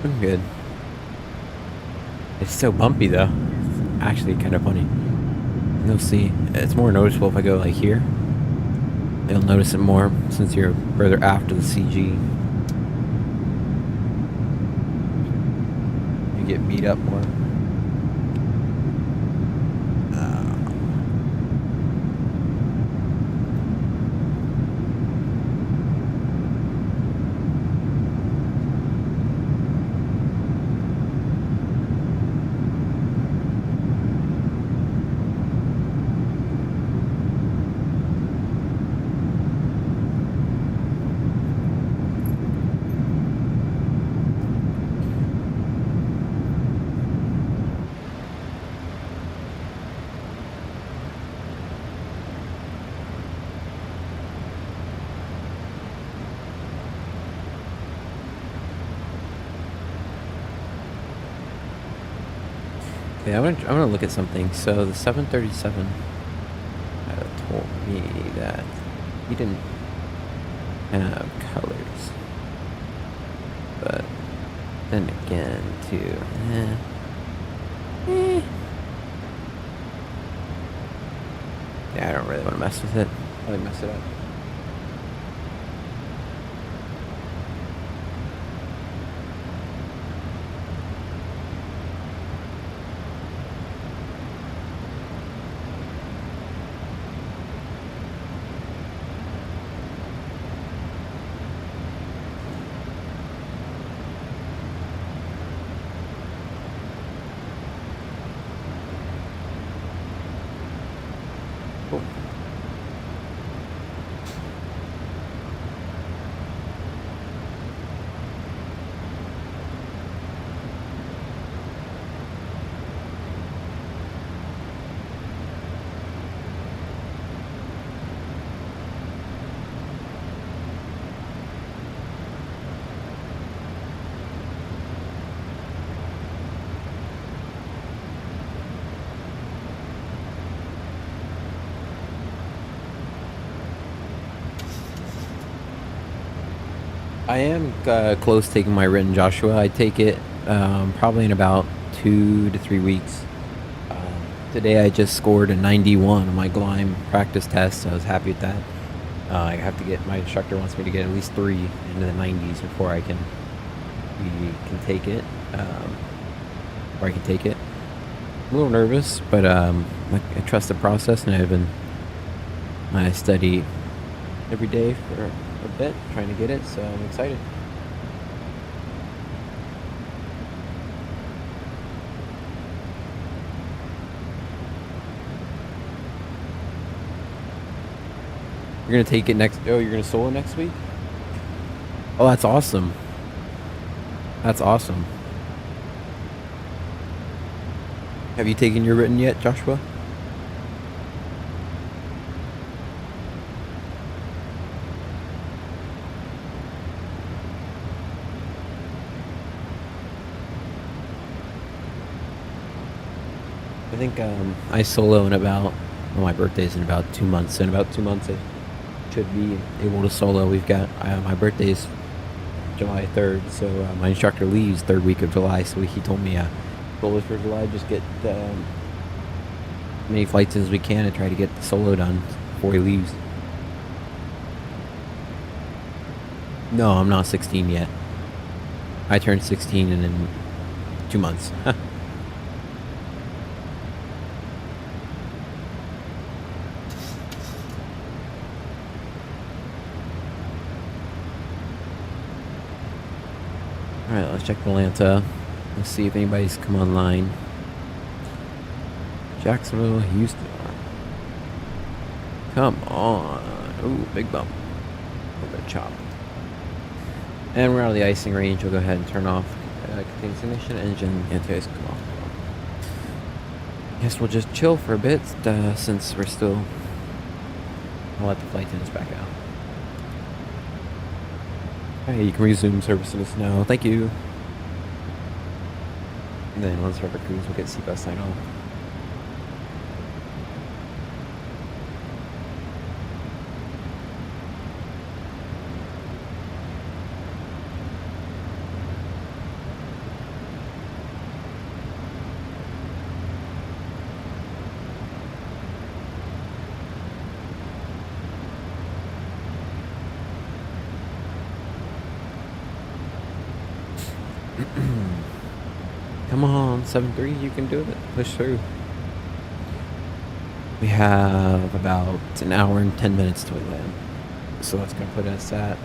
I'm good. It's so bumpy though. Actually, kind of funny. You'll see. It's more noticeable if I go like here. You'll notice it more since you're further after the CG. You get beat up more. Okay, I'm gonna look at something. So the 737 told me that he didn't have colors, but then again, too. Yeah, I don't really want to mess with it. Probably mess it up. Cool. I am close to taking my written, Joshua. I take it probably in about 2 to 3 weeks. Today I just scored a 91 on my Gleim practice test, so I was happy with that. I have to get, my instructor wants me to get at least 3 into the 90s before I can take it. Or I can take it. I'm a little nervous, but I trust the process, and I study every day for a bit, trying to get it, so I'm excited. You're gonna take it next, oh, you're gonna solo next week? Oh, that's awesome. That's awesome. Have you taken your written yet, Joshua? I think I solo in about, well, my birthday's in about 2 months. In about 2 months, I should be able to solo. We've got, my birthday's July 3rd, so my instructor leaves 3rd week of July, so he told me solo for July, just get as many flights as we can and try to get the solo done before he leaves. No, I'm not 16 yet. I turned 16 in 2 months. Alright, let's check Atlanta. Let's see if anybody's come online. Jacksonville, Houston. Come on. Ooh, big bump. A little bit chop. And we're out of the icing range. We'll go ahead and turn off continuous ignition, engine, anti-ice, come off. Guess we'll just chill for a bit since we're still... I'll let the flight attendants back out. Hey, you can resume services now. Thank you. And then once we're cruise, we'll get seatbelt sign off. Come on, 7-3, you can do it. Push through. We have about an hour and 10 minutes till we land. So that's going to put us at...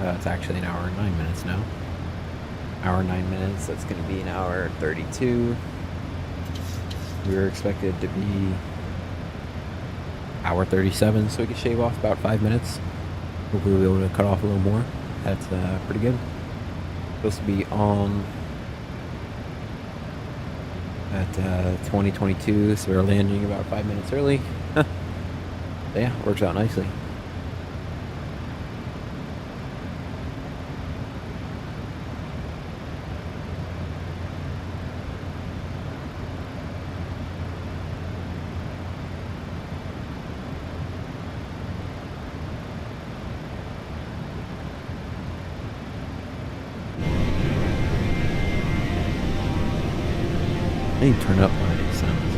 it's actually an hour and 9 minutes now. Hour and 9 minutes, that's going to be an hour and 32. We were expected to be hour 37, so we could shave off about 5 minutes. Hopefully we'll be able to cut off a little more. That's pretty good. Supposed to be on at 2022, so we're landing about 5 minutes early. Yeah, works out nicely. I need to turn up my sounds.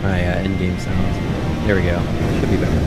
My in-game sounds. There we go. Should be better.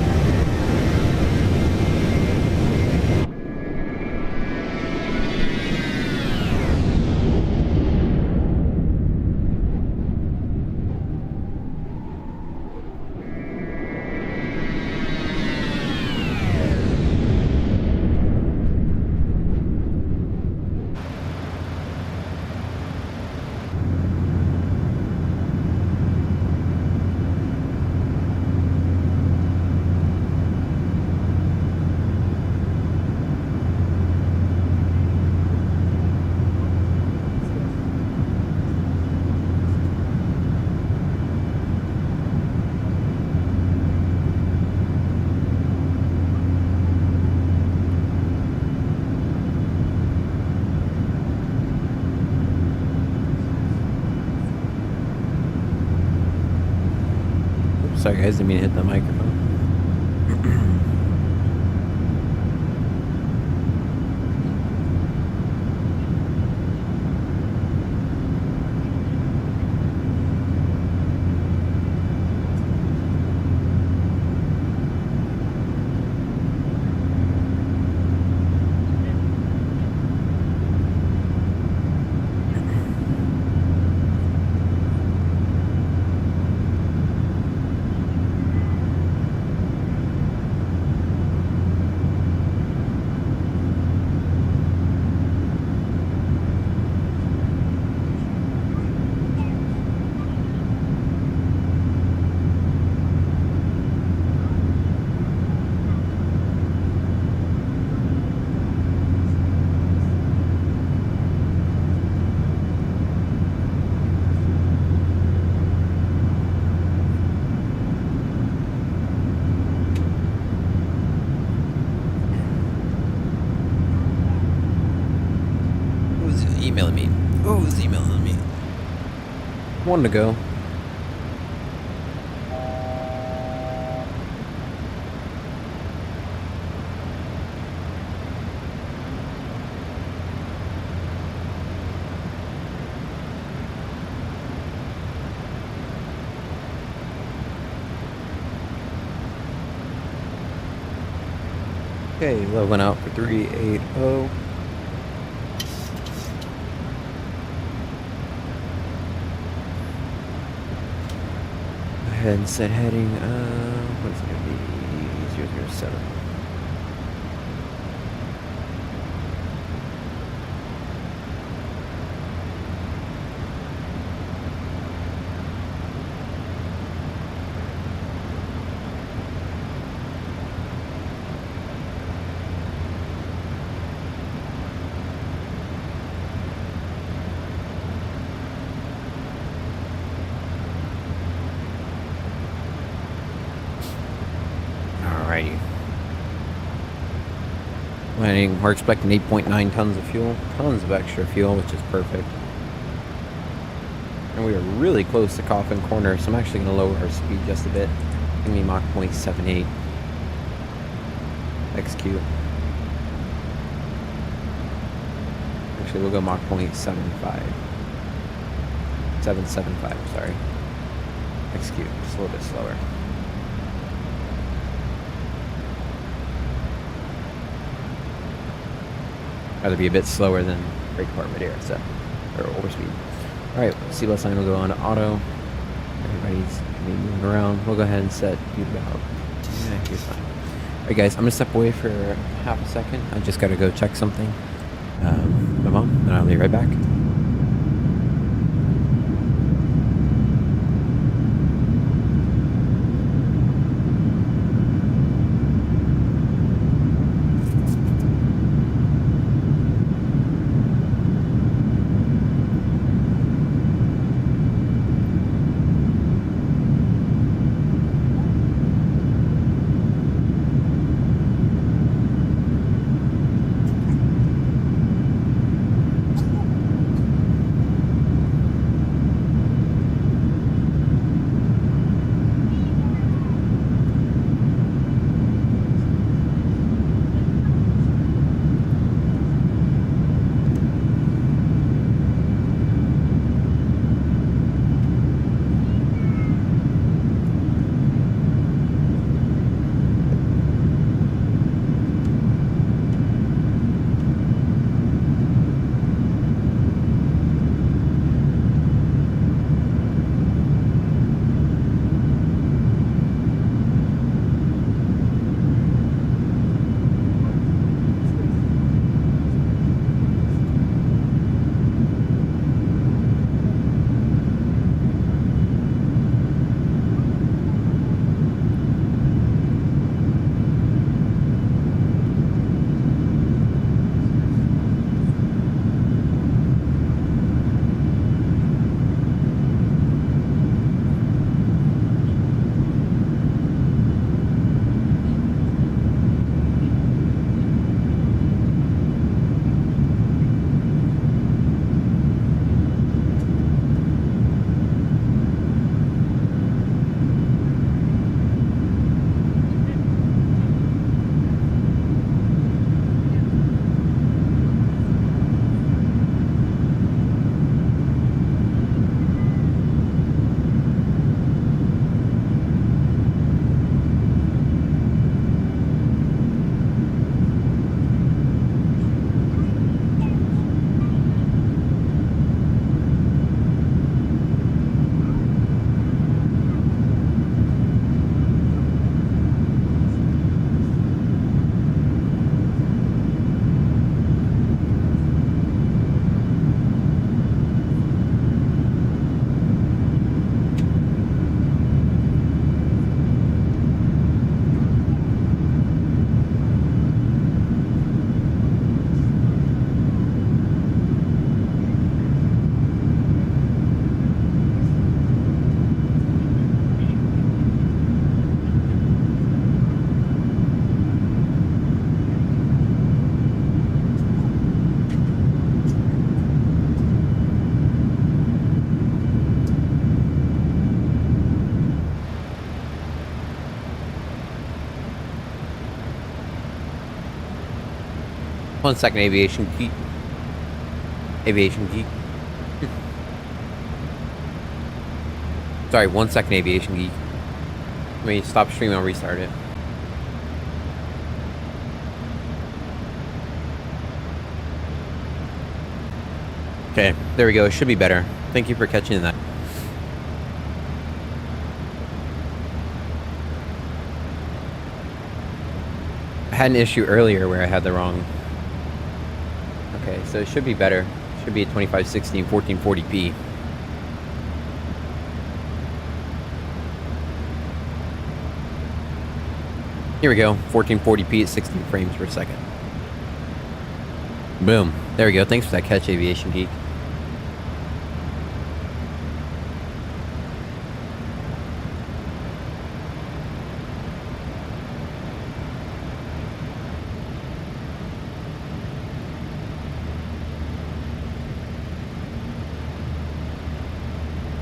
Sorry guys, didn't mean to hit the microphone. Emailing me. Oh, who's emailing me? One to go. Okay, low went out for 380. And set heading, what is it going to be? 007. Landing, we're expecting 8.9 tons of fuel, tons of extra fuel, which is perfect. And we are really close to Coffin Corner, so I'm actually going to lower our speed just a bit. Give me Mach 0.78. Execute. Actually, we'll go Mach 0.75. 775, sorry. Execute, just a little bit slower. rather be a bit slower than brake department air, so, or overspeed. Alright, seatbelt sign will go on to auto. Everybody's gonna be moving around. We'll go ahead and set speed about. Yeah, you're fine. Alright guys, I'm gonna step away for half a second. I just gotta go check something. My mom, and I'll be right back. One second, aviation geek. Aviation geek. Sorry, 1 second, aviation geek. Let me stop streaming, I'll restart it. Okay, there we go. It should be better. Thank you for catching that. I had an issue earlier where I had the wrong. Okay, so it should be better. It should be at 2560 and 1440p. Here we go, 1440p at 16 frames per second. Boom. There we go. Thanks for that catch, Aviation Geek.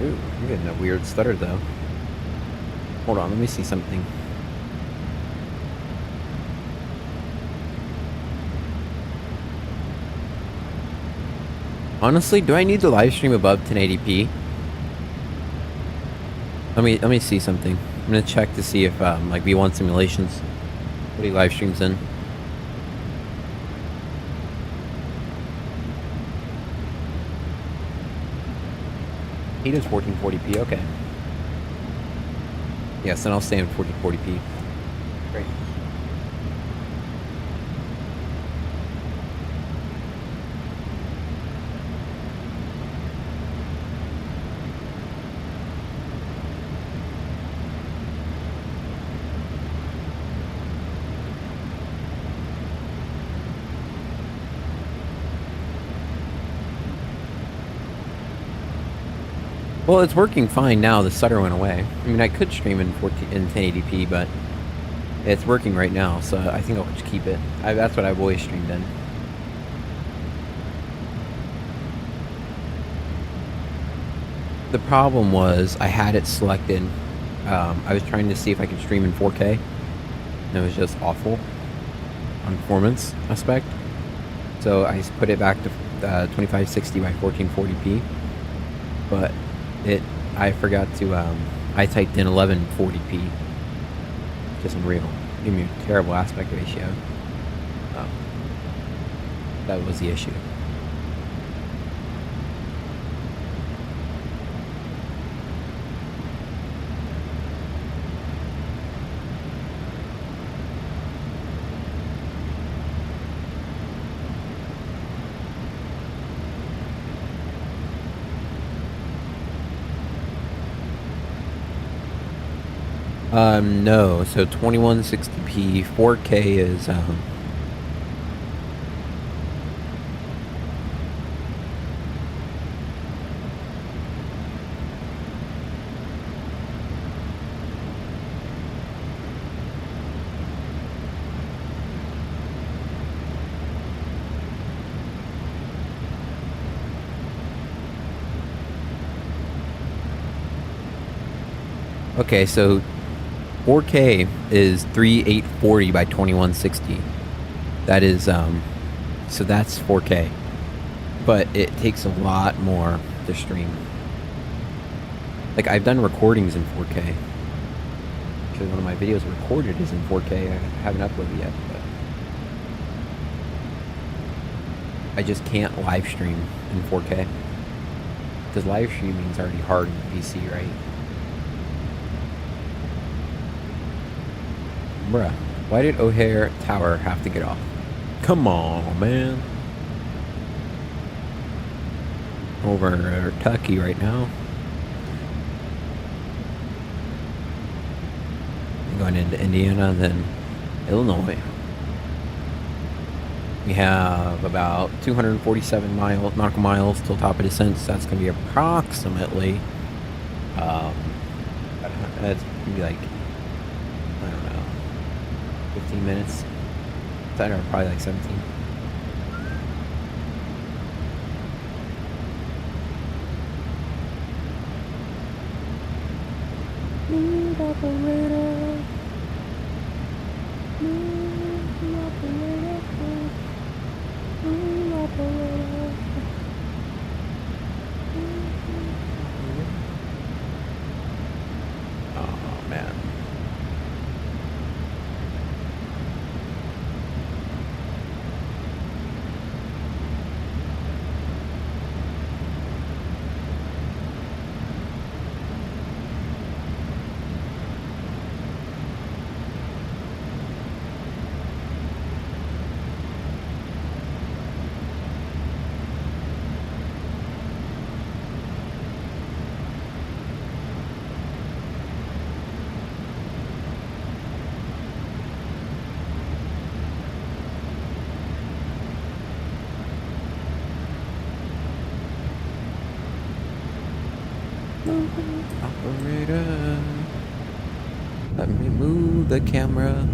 Ooh, I'm getting a weird stutter though. Hold on, let me see something. Honestly, do I need to live stream above 1080p? Let me see something. I'm gonna check to see if like V1 simulations, what he live streams in. He does 1440p, okay. Yes, then I'll stay in 1440p. Great. Well, it's working fine now. The stutter went away. I mean, I could stream in 1080p, but it's working right now, so I think I'll just keep it. That's what I've always streamed in. The problem was I had it selected. I was trying to see if I could stream in 4K, and it was just awful on performance aspect. So I put it back to 2560 by 1440p, but I forgot to, I typed in 1140p, just unreal. Give me a terrible aspect ratio. That was the issue. No, so 2160p, 4K is, okay, so 4K is 3840 by 2160. That is, so that's 4K. But it takes a lot more to stream. Like, I've done recordings in 4K. Actually, one of my videos recorded is in 4K. I haven't uploaded yet, but I just can't live stream in 4K. Because live streaming is already hard in the PC, right? Bruh, why did O'Hare Tower have to get off? Come on, man. Over Kentucky right now. Going into Indiana and then Illinois. We have about 247 nautical miles till top of descent, so that's going to be approximately, that's going to be like, I don't know, 15 minutes. I don't know, probably like 17. Lead operator. Lead operator. Lead operator. Oh, man. Operator, let me move the camera.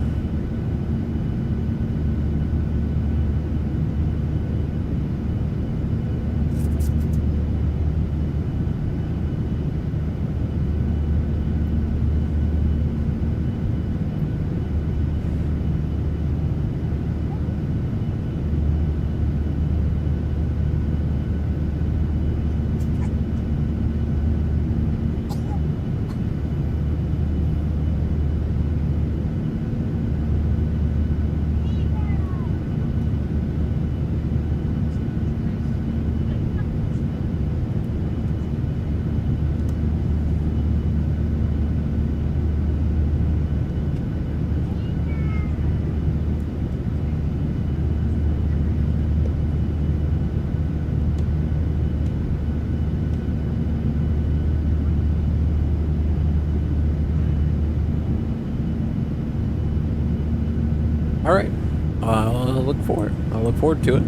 I'll look for it. I'll look forward to it.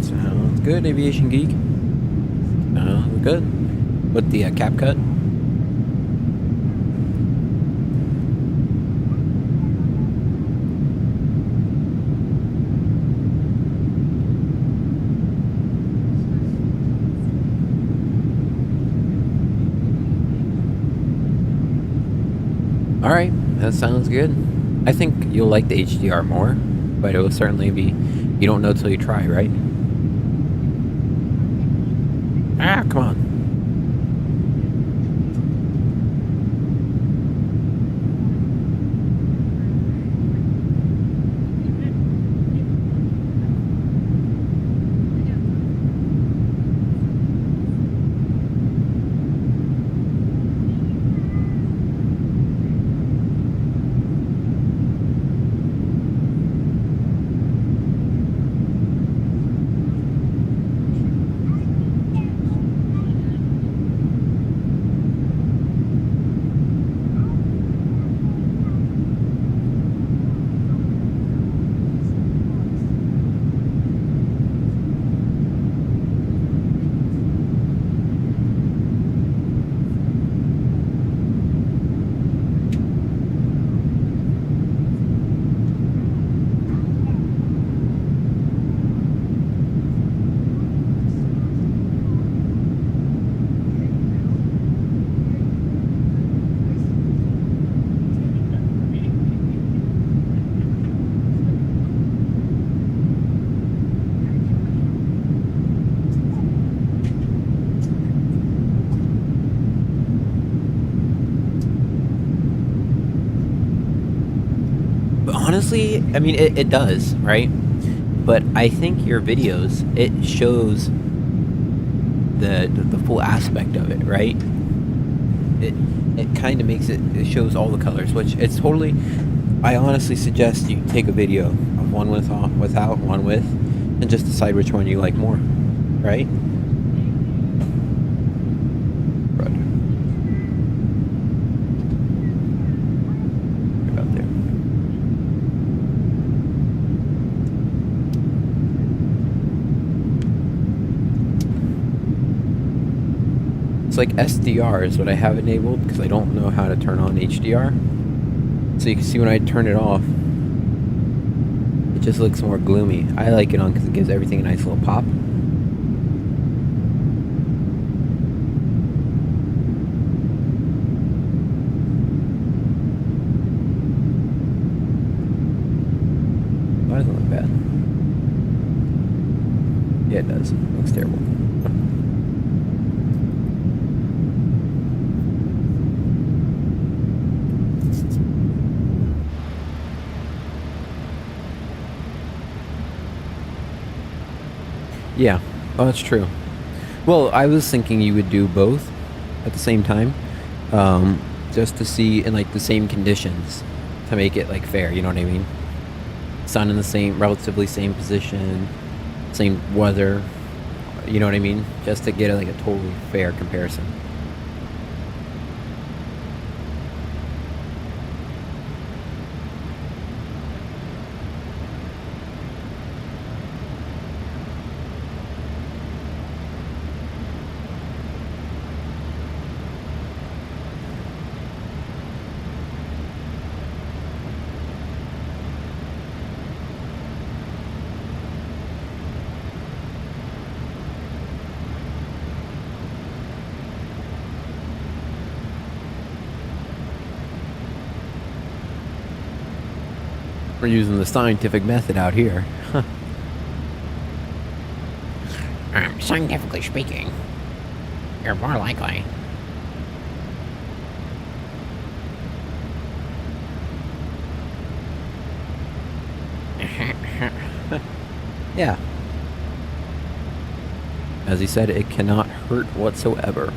Sounds good, Aviation Geek. Sounds good. With the cap cut. Alright, that sounds good. I think you'll like the HDR more, but it will certainly be, you don't know till you try, right? Ah, come on. Honestly, I mean, it does, right? But I think your videos, it shows the full aspect of it, right? It kind of makes it shows all the colors, which it's totally, I honestly suggest you take a video of one without, one with, and just decide which one you like more, right? Rudder. About there. It's like SDR is what I have enabled because I don't know how to turn on HDR. So you can see when I turn it off, it just looks more gloomy. I like it on because it gives everything a nice little pop. Why doesn't it look bad? Yeah, it does. It looks terrible. Yeah, oh, that's true. Well, I was thinking you would do both at the same time, just to see in like the same conditions to make it like fair. You know what I mean? Sun in the same, relatively same position, same weather. You know what I mean? Just to get like a totally fair comparison. We're using the scientific method out here. Huh. Scientifically speaking, you're more likely. Yeah. As he said, it cannot hurt whatsoever.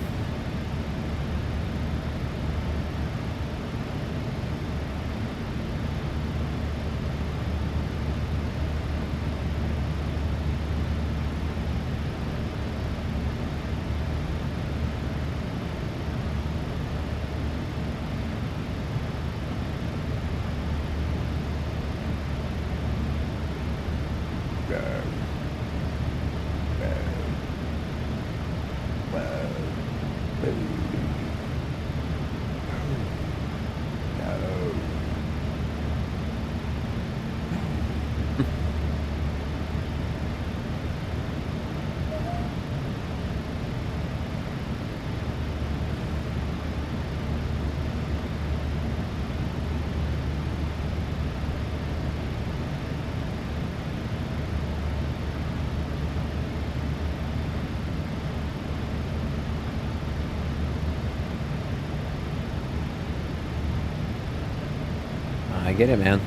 get it, man.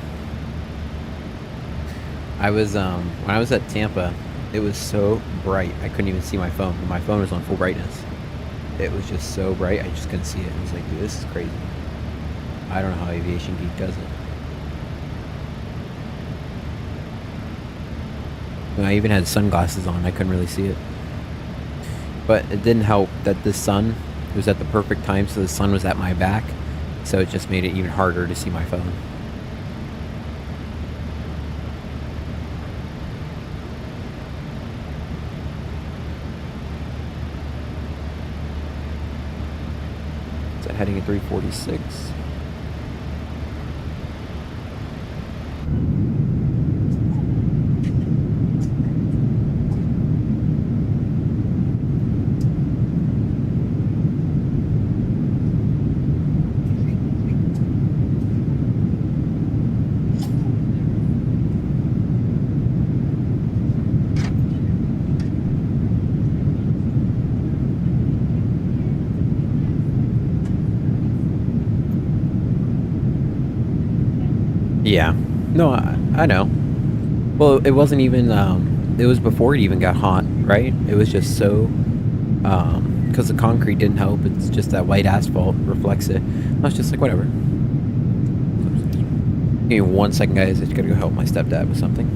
I was when I was at Tampa, it was so bright I couldn't even see my phone. My phone was on full brightness. It was just so bright I just couldn't see it. I was like, dude, this is crazy. I don't know how Aviation Geek does it. When I even had sunglasses on, I couldn't really see it. But it didn't help that the sun was at the perfect time, so the sun was at my back, so it just made it even harder to see my phone. So heading at 346. Yeah. No, I know. Well, it wasn't even, it was before it even got hot, right? It was just so, because the concrete didn't help. It's just that white asphalt reflects it. I was just like, whatever. Give me 1 second, guys. I just gotta go help my stepdad with something.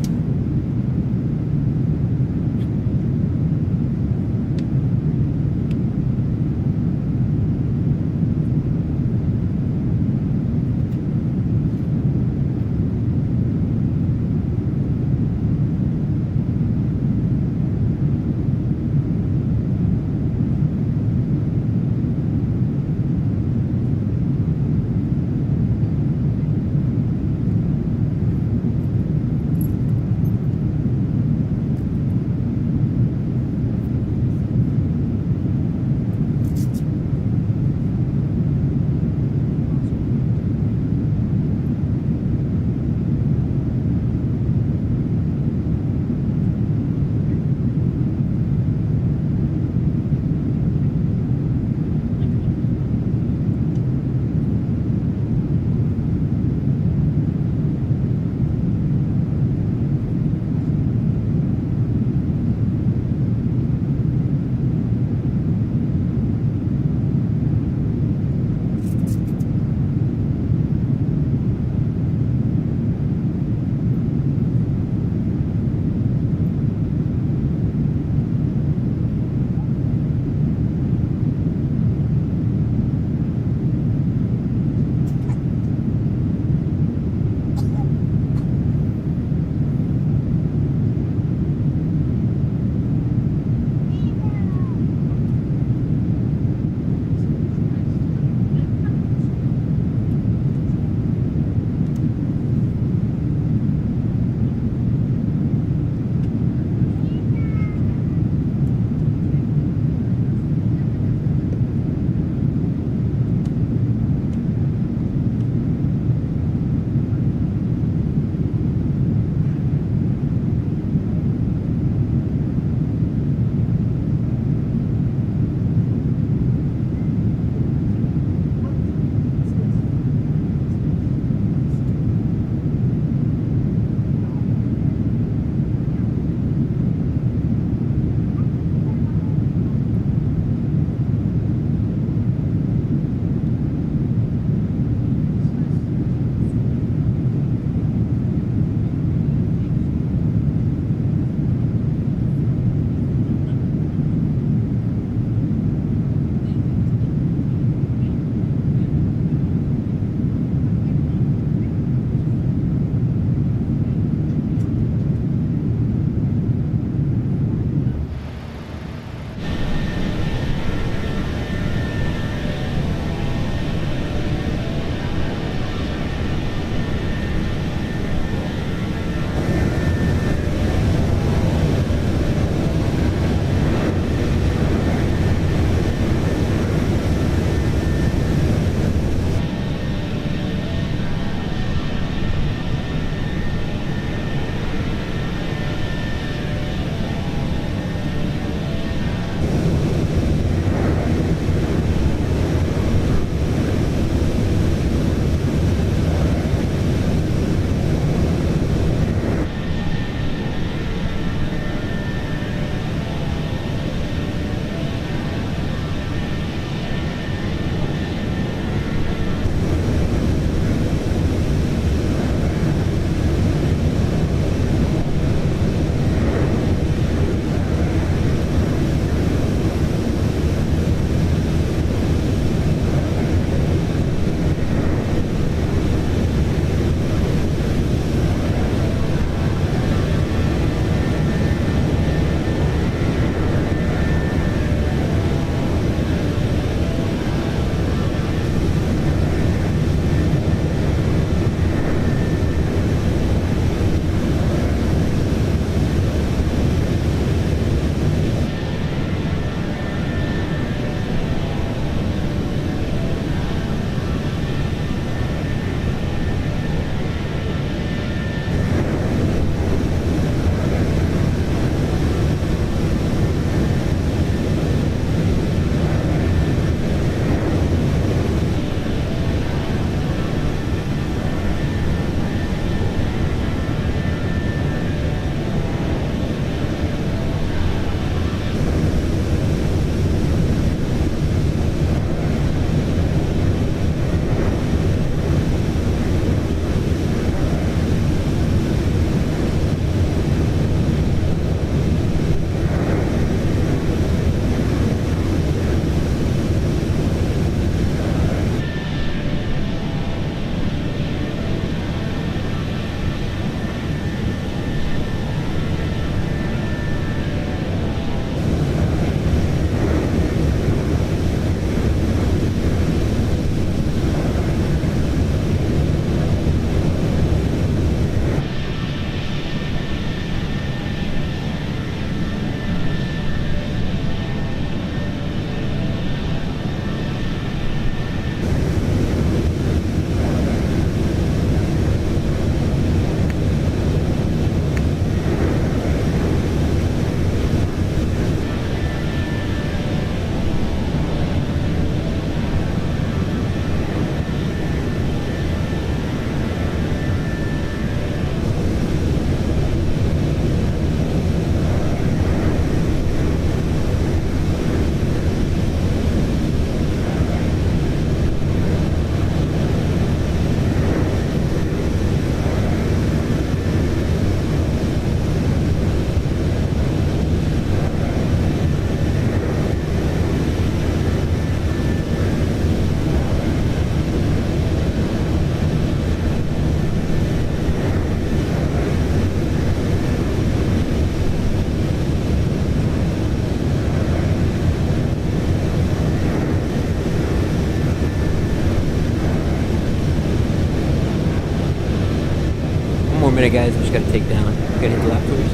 minute, guys. We just gotta take down. Gotta hit the left twitch.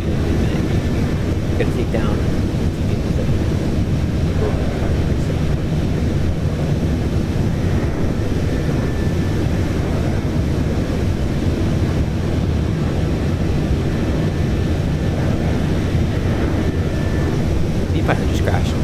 Gotta take down. He finally just crashed.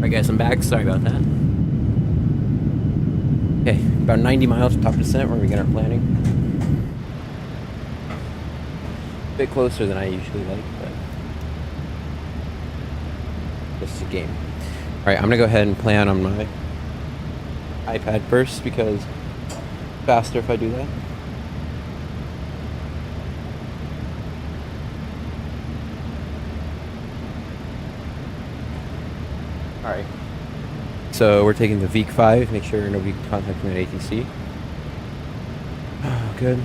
Alright guys, I'm back. Sorry about that. Okay, about 90 miles to top descent where we get our planning. A bit closer than I usually like, but this is a game. Alright, I'm gonna go ahead and plan on my iPad first because it's faster if I do that. Alright. So we're taking the VEEC-5, make sure nobody can contact me at ATC. Oh, good.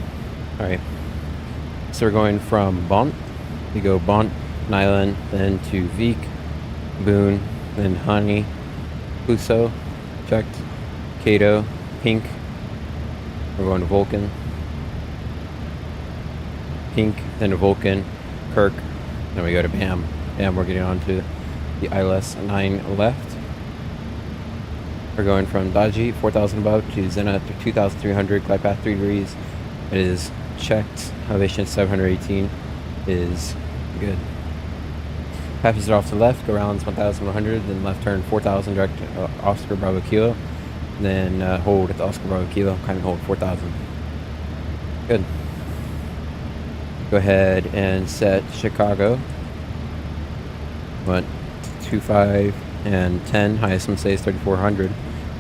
Alright. So we're going from Bont. We go Bont, Nyland, then to VEEC, Boone, then Honey, Puso, checked, Kato, Pink. We're going to Vulcan. Pink, then to Vulcan, Kirk, then we go to BAM. BAM, we're getting on to the ILS 9 left. We're going from Daji, 4,000 above, to Zena 2,300, glide path 3 degrees. It is checked. Elevation 718 is good. Passes it off to the left, go around 1,100, then left turn 4,000, direct Oscar Bravo Kilo. Then hold at the Oscar Bravo Kilo, kind of hold 4,000. Good. Go ahead and set Chicago. What? 25 and 10. Highest I'm say is 3,400.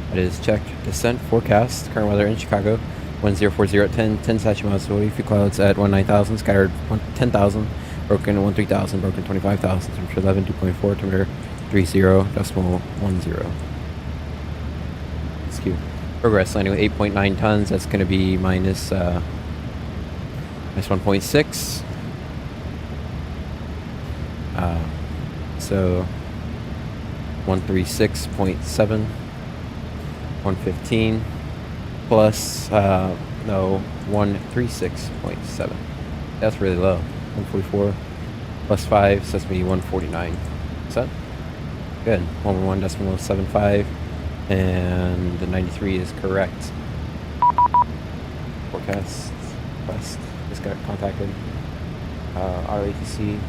That is checked. Descent forecast. Current weather in Chicago. 1040 at 10 statute miles visibility. Few clouds at 19,000. Scattered 10,000. Broken 13,000. Broken 25,000. Temperature 11. 2.4. Temperature 30.10. Excuse. Progress landing with 8.9 tons. That's going to be minus 1.6. So 136.7, 115 plus no 136.7. That's really low. 144 plus 5, so that's gonna be 149. Is that good? 111.75, and the 93 is correct. Forecast quest just got contacted. RATC.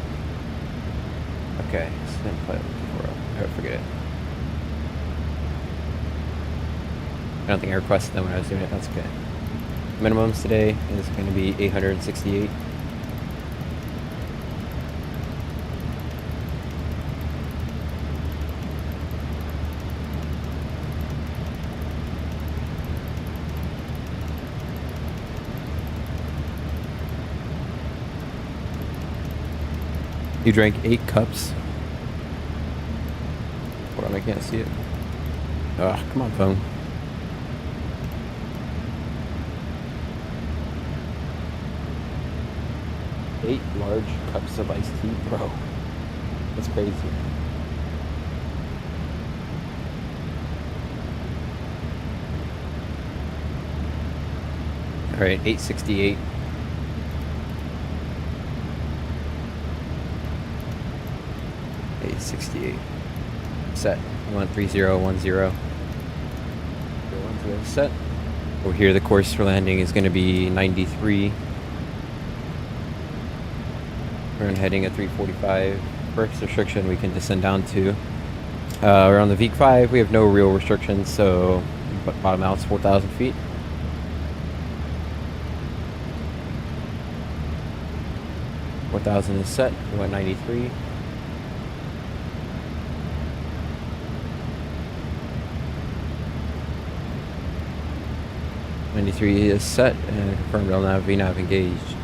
Okay, so then play it before. I forget it. I don't think I requested them when I was doing it. That's okay. Minimums today is going to be 868. You drank 8 cups. Hold on, I can't see it. Ugh, come on, phone. Eight large cups of iced tea, bro. That's crazy. All right, 868. Set 13010. Set. Over here, the course for landing is going to be 93. We're heading at 345. First restriction we can descend down to. We're on the VEEC-5. We have no real restrictions, so bottom out's 4,000 feet. is set. We went 93. is set and confirmed LNAV VNAV engaged.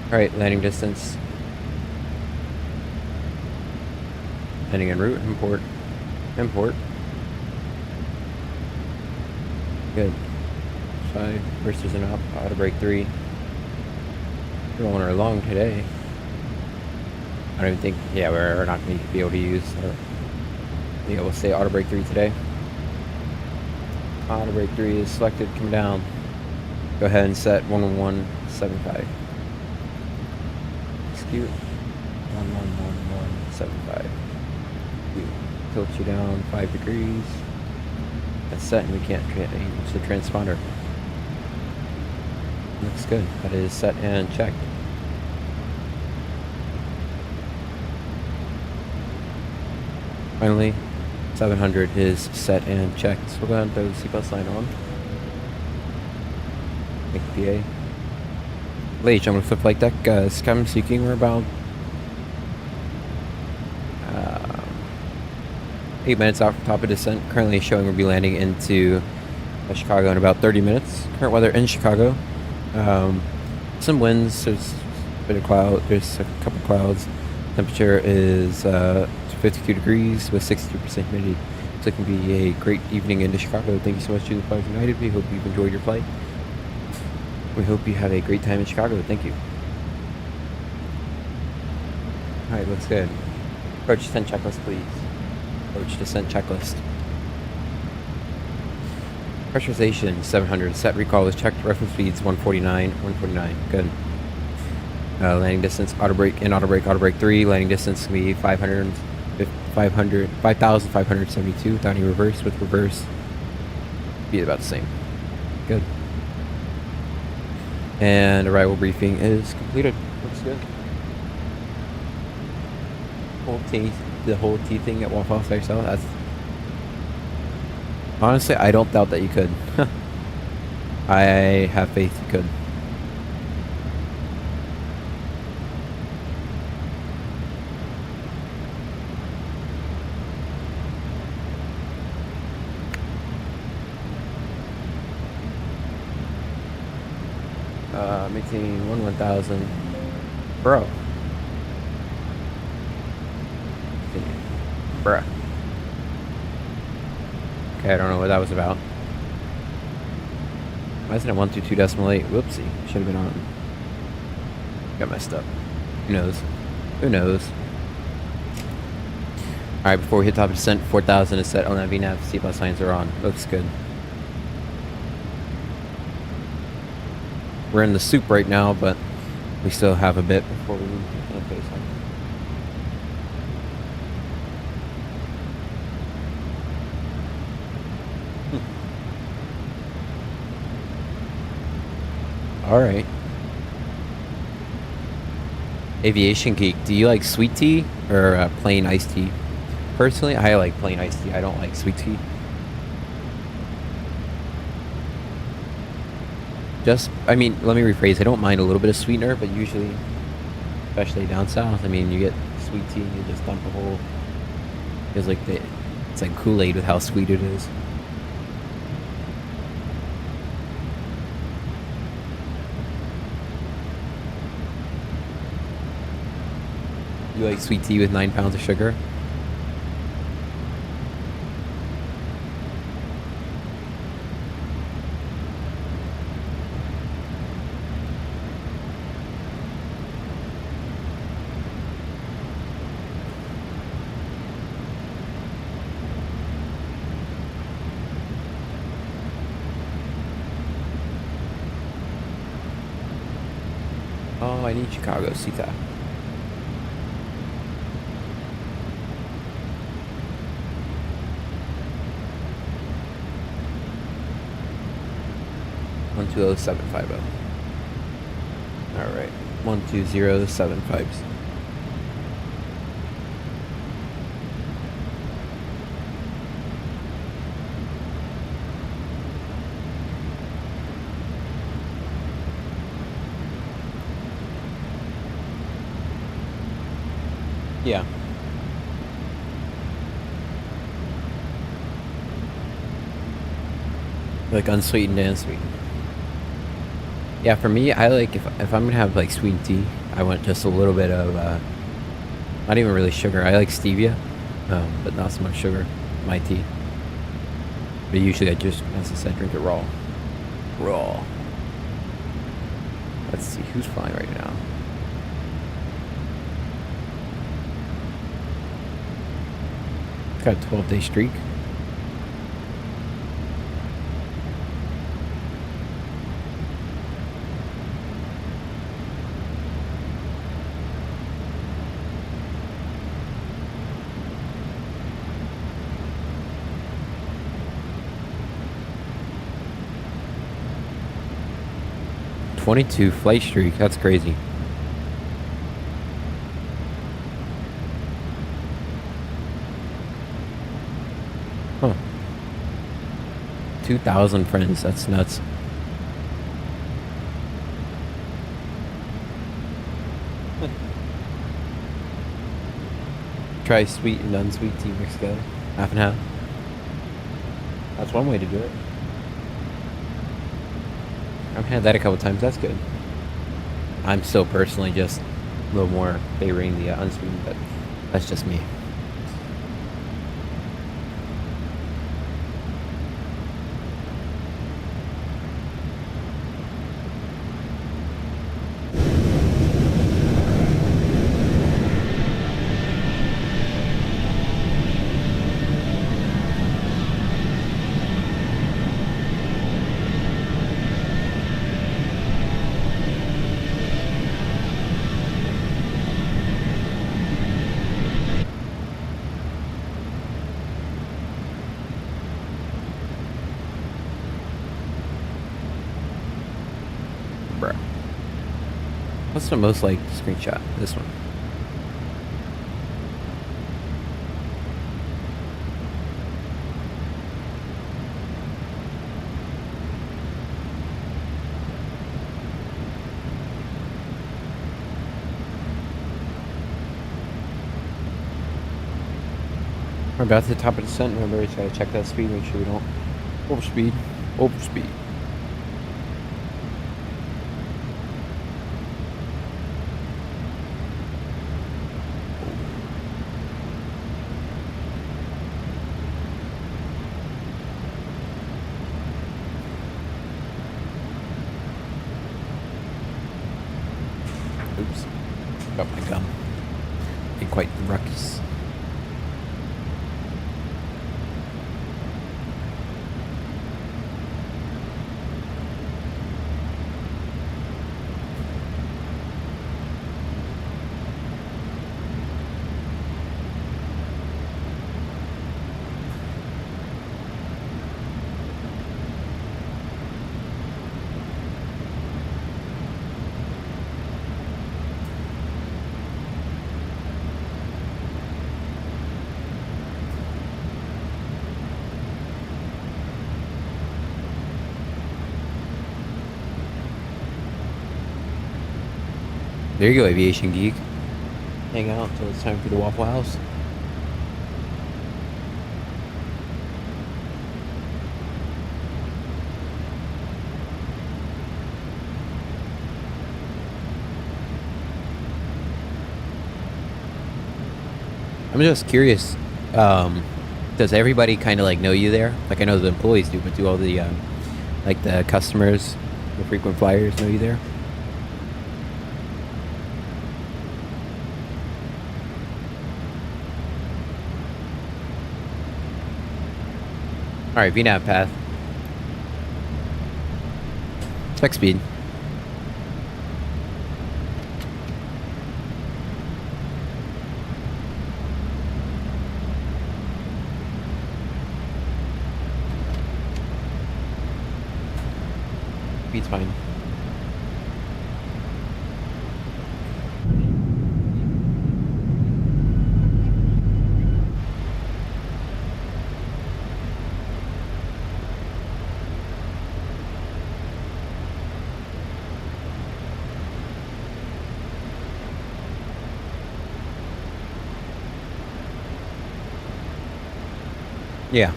Alright, landing distance. Heading en route, import. Good. 5, bristers and up, auto brake 3. We're going along today. I don't even think, yeah, we're not going to be able to use, yeah, we'll say auto brake 3 today. Auto brake 3 is selected, coming down. Go ahead and set 11175. Execute 11175. Tilt you down 5 degrees. That's set, and we can't use the transponder. Looks good. That is set and checked. Finally, 700 is set and checked. So we'll go ahead and throw the seatbelt sign on. Make the PA. Ladies and gentlemen, flip flight deck, Scum seeking. We're about 8 minutes off the top of descent. Currently showing we'll be landing into Chicago in about 30 minutes. Current weather in Chicago. Some winds, there's a bit of cloud, there's a couple clouds. Temperature is 52 degrees with 62% humidity. So it can be a great evening into Chicago. Thank you so much to the Flight United. We hope you've enjoyed your flight. We hope you have a great time in Chicago. Thank you. Alright, looks good. Approach descent checklist, please. Approach descent checklist. Pressurization 700. Set recall is checked. Reference speeds 149. 149. Good. Landing distance auto brake and auto brake 3. Landing distance can be 5,572 without any reverse. With reverse, be about the same. Good. And arrival briefing is completed. Looks good. The whole T thing at Waffle House by yourself. That's honestly, I don't doubt that you could. I have faith you could. Maintaining 1,000. Bro. Bruh. Okay, I don't know what that was about. Why isn't it 122.8? Whoopsie. Should have been on. Got messed up. Who knows? Who knows? Alright, before we hit top of descent, 4,000 is set on that VNAV. Seatbelt signs are on. Looks good. We're in the soup right now, but we still have a bit before we leave the face on. Alright. Aviation Geek, do you like sweet tea or plain iced tea? Personally, I like plain iced tea. I don't like sweet tea. I mean, let me rephrase. I don't mind a little bit of sweetener, but usually, especially down south, I mean, you get sweet tea and you just dump a whole. It's like Kool-Aid with how sweet it is. You like sweet tea with 9 pounds of sugar? Oh, I need Chicago, Sita. One 20750. All right, 12075. Yeah. Like unsweetened and sweetened. Yeah, for me, I like if I'm gonna have like sweet tea, I want just a little bit of not even really sugar. I like stevia, but not so much sugar in my tea. But usually I just, as I said, drink it raw. Raw. Let's see who's flying right now. It's got a 12-day streak. '22 flight streak. That's crazy. 2,000 friends. That's nuts. Try sweet and unsweet tea mix together. Half and half. That's one way to do it. I've had that a couple times. That's good. I'm still personally just a little more favoring the unsweetened, but that's just me. What's the most liked screenshot? This one. We're about to the top of the descent. Remember, just gotta check that speed, make sure we don't overspeed. Overspeed. Oops. Got my gum. Ain't quite ruckus. There you go, Aviation Geek. Hang out until it's time for the Waffle House. I'm just curious, does everybody kind of like know you there? Like I know the employees do, but do all the like the customers, the frequent flyers know you there? Alright, VNAV path. Check speed. Speed's fine. Yeah.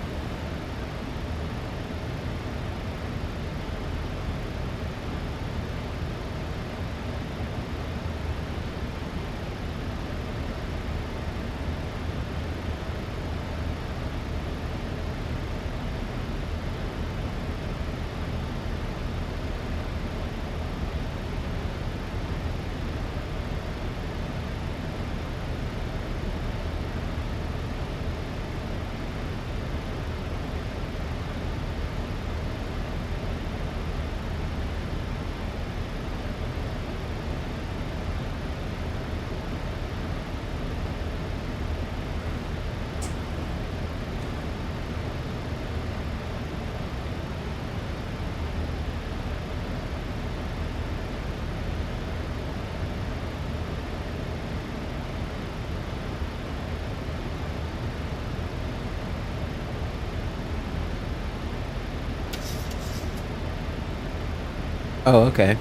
Oh, okay.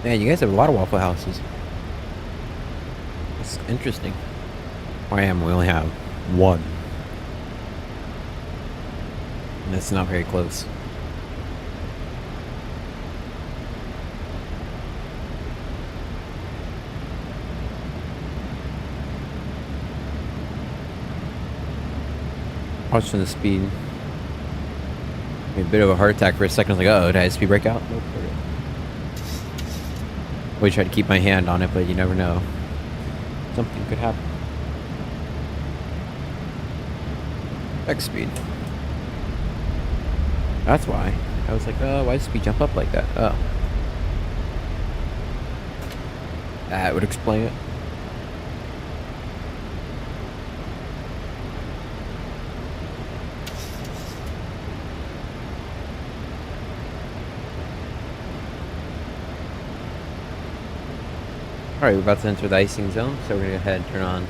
Man, you guys have a lot of Waffle Houses. That's interesting. Where I am, we only have one. And it's not very close. Watching the speed. A bit of a heart attack for a second. I was like, uh-oh, did I speed break out? Nope. Always try to keep my hand on it, but you never know. Something could happen. X speed. That's why. I was like, oh, why does speed jump up like that? Oh. That would explain it. Alright, we're about to enter the icing zone, so we're going to go ahead and turn on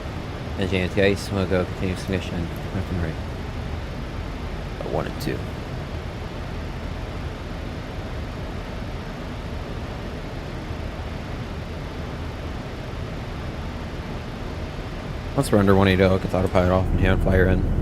engine anti-ice. We'll go continuous ignition, left and right. 1 and 2. Once we're under 180, I'll get the autopilot off and hand flyer in.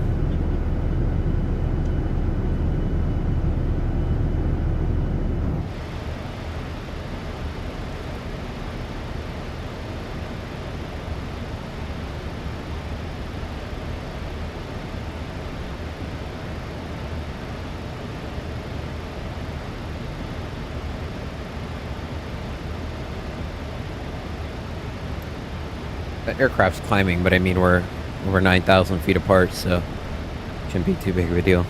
The aircraft's climbing, but I mean we're over 9,000 feet apart, so shouldn't be too big of a deal.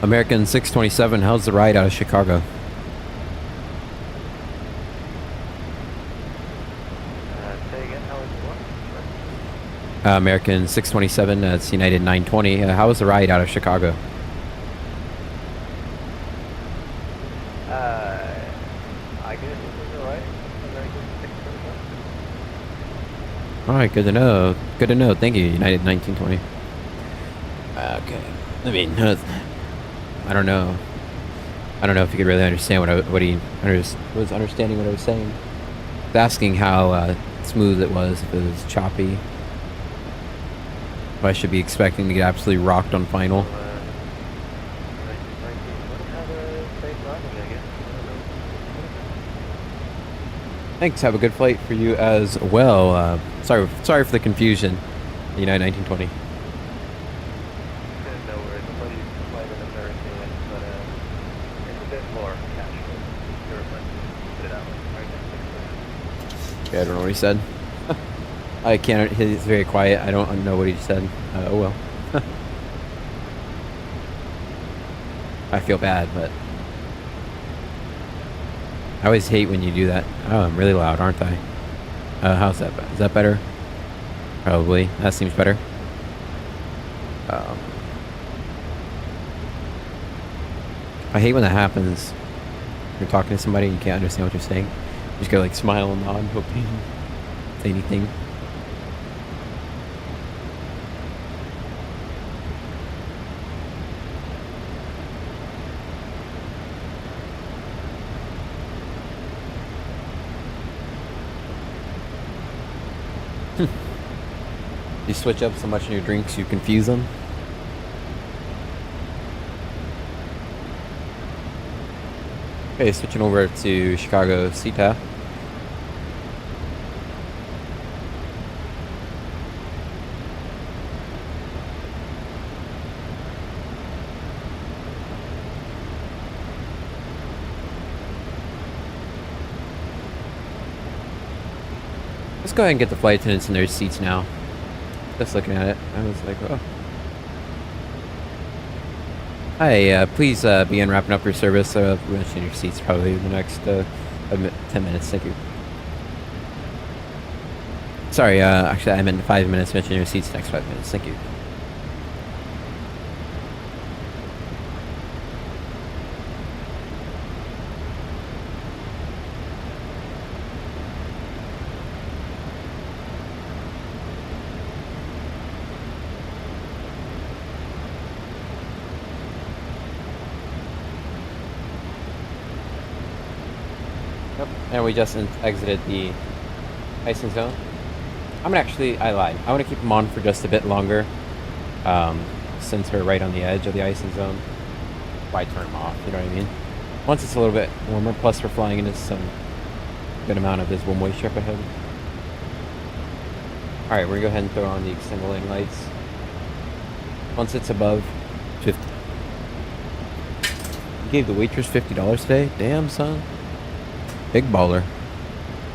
American 627, how's the ride out of Chicago? American 627, that's United 920. How was the ride out of Chicago? I guess it was alright. American 627. Alright, good to know. Good to know. Thank you, United 1920. Okay. I mean, I don't know. I don't know if you could really understand what he was understanding what I was saying. I was asking how smooth it was, if it was choppy. I should be expecting to get absolutely rocked on final. Thanks. Have a good flight for you as well. Sorry for the confusion. United 1920. No worries. I thought you flight an American, but it's a bit more casual. Put it out. Okay, I don't know what he said. I can't. He's very quiet. I don't know what he said. Oh well. I feel bad, but I always hate when you do that. Oh, I'm really loud, aren't I? How's that? Is that better? Probably. That seems better. I hate when that happens. You're talking to somebody and you can't understand what you're saying. You just gotta like smile and nod, hoping say anything. You switch up so much in your drinks you confuse them. Okay, switching over to Chicago CTA. Let's go ahead and get the flight attendants in their seats now. Just looking at it, I was like, oh. Hi, please begin wrapping up your service. We're going to change your seats probably in the next 10 minutes. Thank you. Sorry, actually, I meant 5 minutes. Mention your seats next 5 minutes. Thank you. Yep, and we just exited the icing zone. I lied. I want to keep them on for just a bit longer, since we're right on the edge of the icing zone. Why turn them off, you know what I mean? Once it's a little bit warmer, plus we're flying into some good amount of visible moisture up ahead. Alright, we're going to go ahead and throw on the extended landing lights. Once it's above 50. You gave the waitress $50 today? Damn, son. Big baller.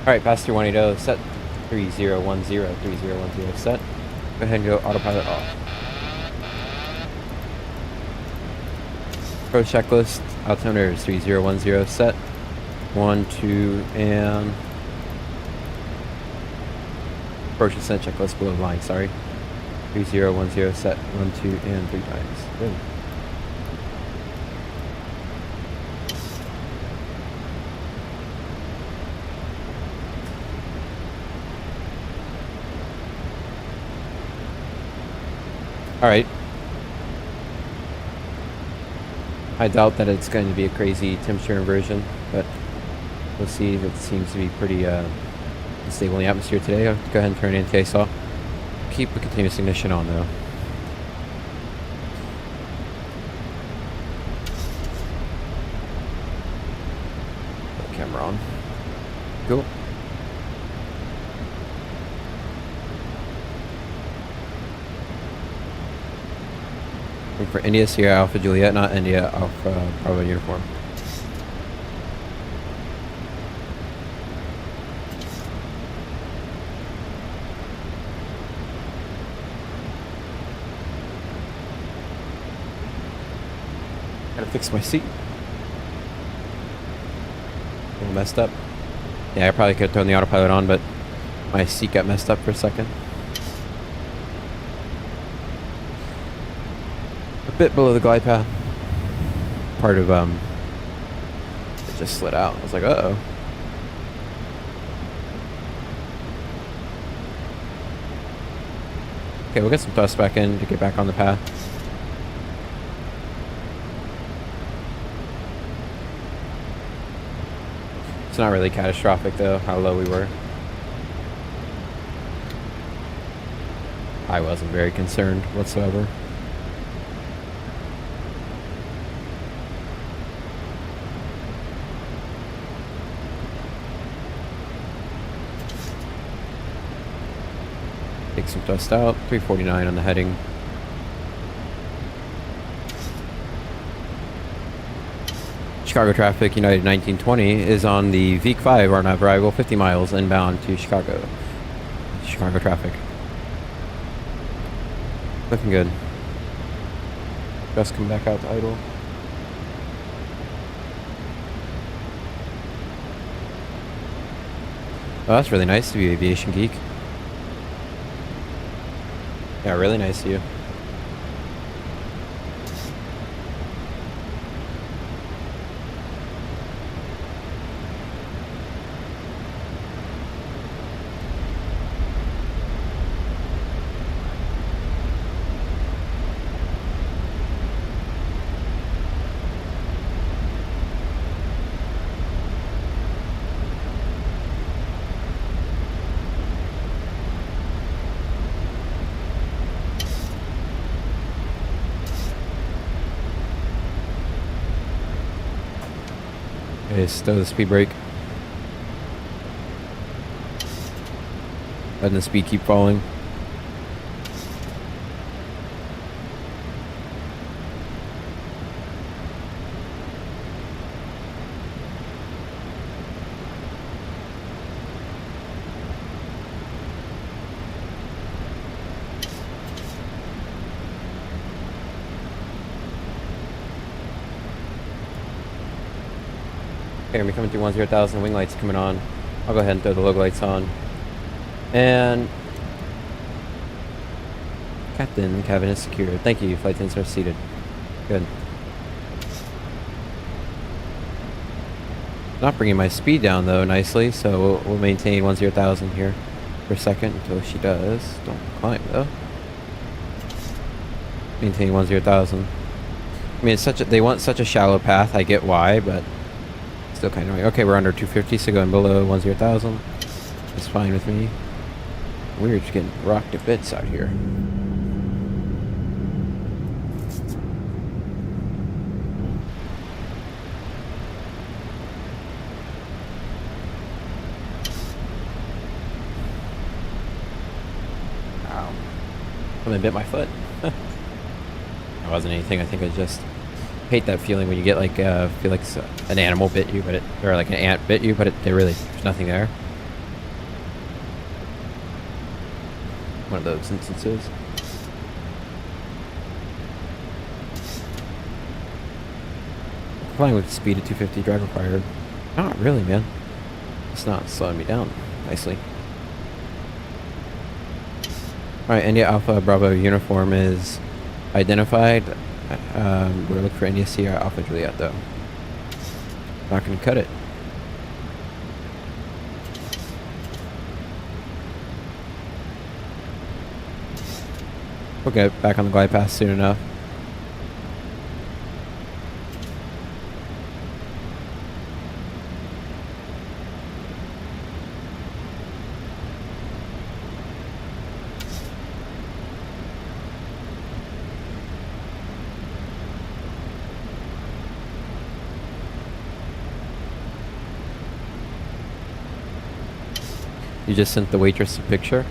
Alright, passenger 180, set 3010, 3010 set. Go ahead and go autopilot off. Approach checklist, altimeter is 3010 set. 1, 2, and approach descent checklist below line, sorry. 3010 set, 1, 2, and 3 times. Good. Alright. I doubt that it's going to be a crazy temperature inversion, but we'll see. It seems to be pretty unstable in the atmosphere today. I'll go ahead and turn anti-ice off. Keep the continuous ignition on though. Put the camera on. Cool. For India, Sierra Alpha Juliet, not India Alpha Bravo uniform. Gotta fix my seat. A little messed up. Yeah, I probably could have thrown the autopilot on, but my seat got messed up for a second. Bit below the glide path. Part of it just slid out. I was like, uh-oh. Okay, we'll get some thrust back in to get back on the path. It's not really catastrophic though, how low we were. I wasn't very concerned whatsoever. Take some dust out, 349 on the heading. Chicago traffic, United 1920, is on the VEEC-5 on arrival 50 miles inbound to Chicago. Chicago traffic. Looking good. Just come back out to idle. Oh, that's really nice to be aviation geek. Yeah, really nice of you. Okay, stow the speed brake. Letting the speed keep falling. Okay, we're coming through 10,000, wing lights coming on. I'll go ahead and throw the logo lights on. And Captain, cabin is secured. Thank you. Flight attendants are seated. Good. Not bringing my speed down though nicely, so we'll maintain 10,000 here for a second until she does. Don't climb though. Maintain 10,000. I mean, it's they want such a shallow path. I get why, but still kind of annoying. Okay, we're under 250, so going below 10,000 is fine with me. We're just getting rocked to bits out here. Ow. Something bit my foot. It wasn't anything. I think I just hate that feeling when you get like feel like an animal bit you, or like an ant bit you, but there's nothing there. One of those instances. Flying with speed at 250, drive required. Not really, man. It's not slowing me down nicely. Alright, India Alpha Bravo uniform is identified. We're looking for India Sierra Alpha Juliet though. Not gonna cut it. We'll get back on the glide path soon enough. You just sent the waitress a picture?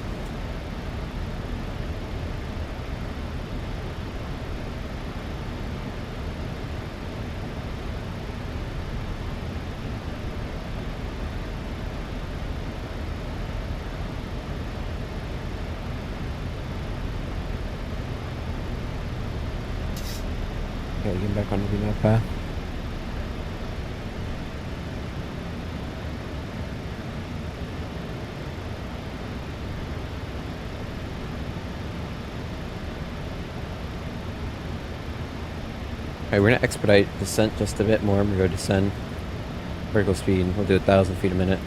Okay, getting back on the VMAP path. Okay, we're gonna expedite descent just a bit more. I'm gonna go descend vertical speed. We'll do 1,000 feet a minute.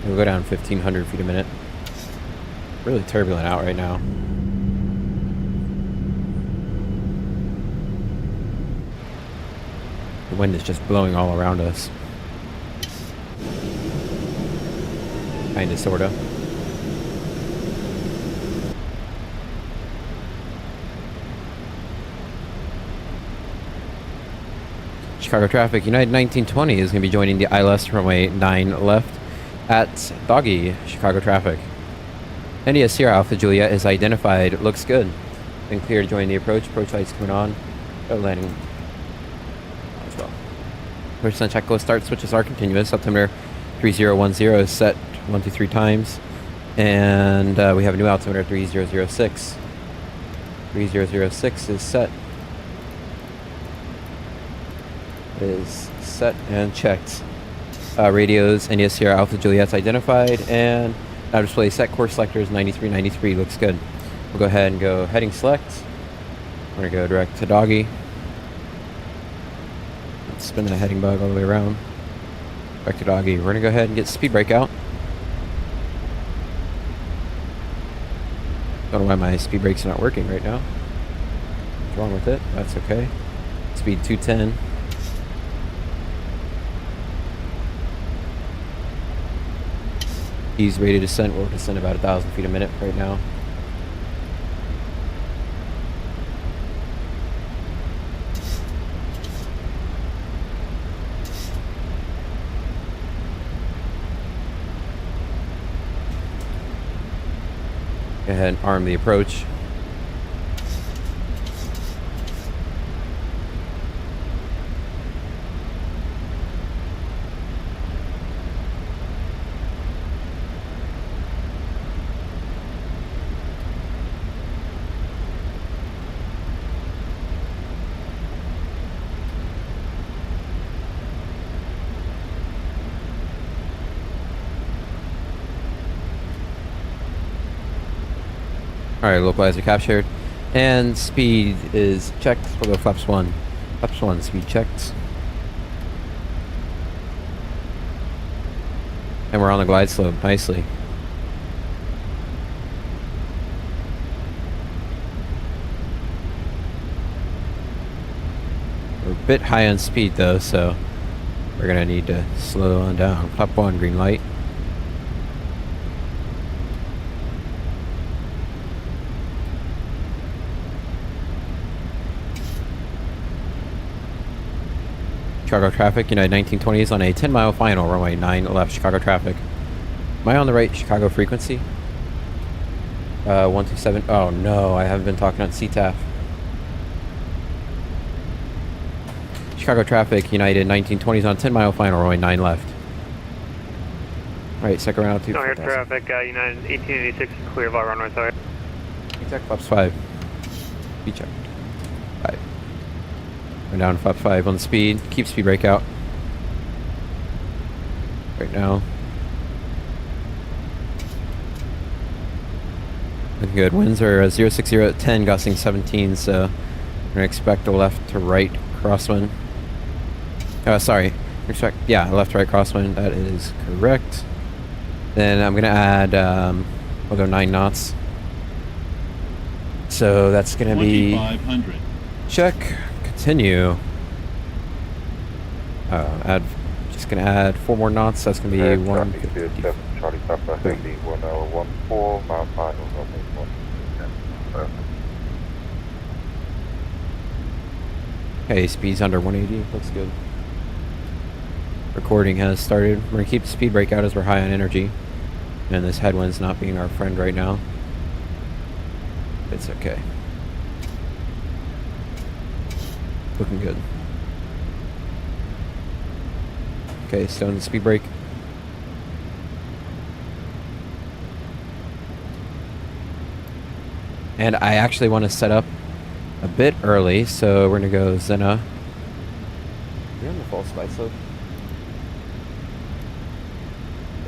We'll go down 1,500 feet a minute. Really turbulent out right now. The wind is just blowing all around us. Kinda, sorta. Chicago traffic. United 1920 is going to be joining the ILS runway 9 left at Doggy. Chicago traffic. India Sierra Alpha Juliet is identified. Looks good. Been clear to join the approach. Approach lights coming on. Landing as well. Percent checklist start switches are continuous. Altimeter 3010 is set 1 to 3 times. And we have a new altimeter 3006. 3006 is set. Is set and checked. Radios, India Sierra Alpha Juliet's identified, and now display set course selector is 9393. Looks good. We'll go ahead and go heading select. We're gonna go direct to Doggy. Spin the heading bug all the way around. Back to Doggy. We're gonna go ahead and get speed brake out. Don't know why my speed brake's not working right now. What's wrong with it? That's okay. Speed 210. He's ready to descend. We'll descend about 1,000 feet a minute right now. Go ahead and arm the approach. Alright, localizer captured. And speed is checked. We'll go flaps 1. Flaps 1, speed checked. And we're on the glide slope, nicely. We're a bit high on speed though, so we're gonna need to slow on down. Flap 1, green light. Chicago traffic, United 1920s on a 10-mile final, runway 9 left, Chicago traffic. Am I on the right Chicago frequency? 127. Oh no, I haven't been talking on CTAF. Chicago traffic, United 1920s on 10-mile final, runway 9 left. Alright, second round 2. Air traffic, United 1886, clear of all runway, sorry. Exact flaps 5. Speed check. 5. We're down flap 5 on speed. Keep speed brake out. Right now. Looking good. Winds are 060 at 10, gusting 17, so we're going to expect a left to right crosswind. Sorry. Expect, yeah, left to right crosswind. That is correct. Then I'm going to add, we'll go 9 knots. So that's going to be... 2,500. Check. Continue. Just gonna add 4 more knots. That's gonna be 1. Charlie Papa Heavy 1014, mile final, Okay, speed's under 180. Looks good. Recording has started. We're gonna keep the speed brake out as we're high on energy, and this headwind's not being our friend right now. It's okay. Looking good. Okay, still in the speed brake. And I actually want to set up a bit early, so we're gonna go Zena. You're on the false glide slope.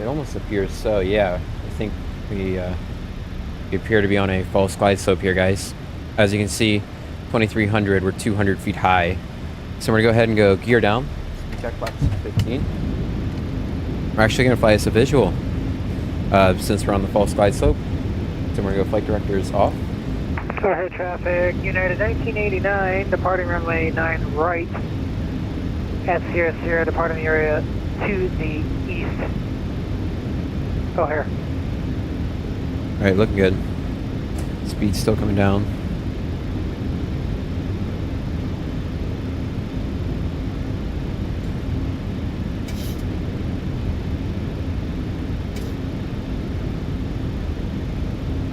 It almost appears so, yeah. I think we appear to be on a false glide slope here, guys. As you can see, 2300, we're 200 feet high. So we're gonna go ahead and go gear down. Check flaps 15. We're actually gonna fly us a visual since we're on the false glide slope. So we're gonna go flight directors off. Air traffic, United 1989, departing runway 9 right. At Sierra Sierra, departing the area to the east. O'Hare. Alright, looking good. Speed's still coming down.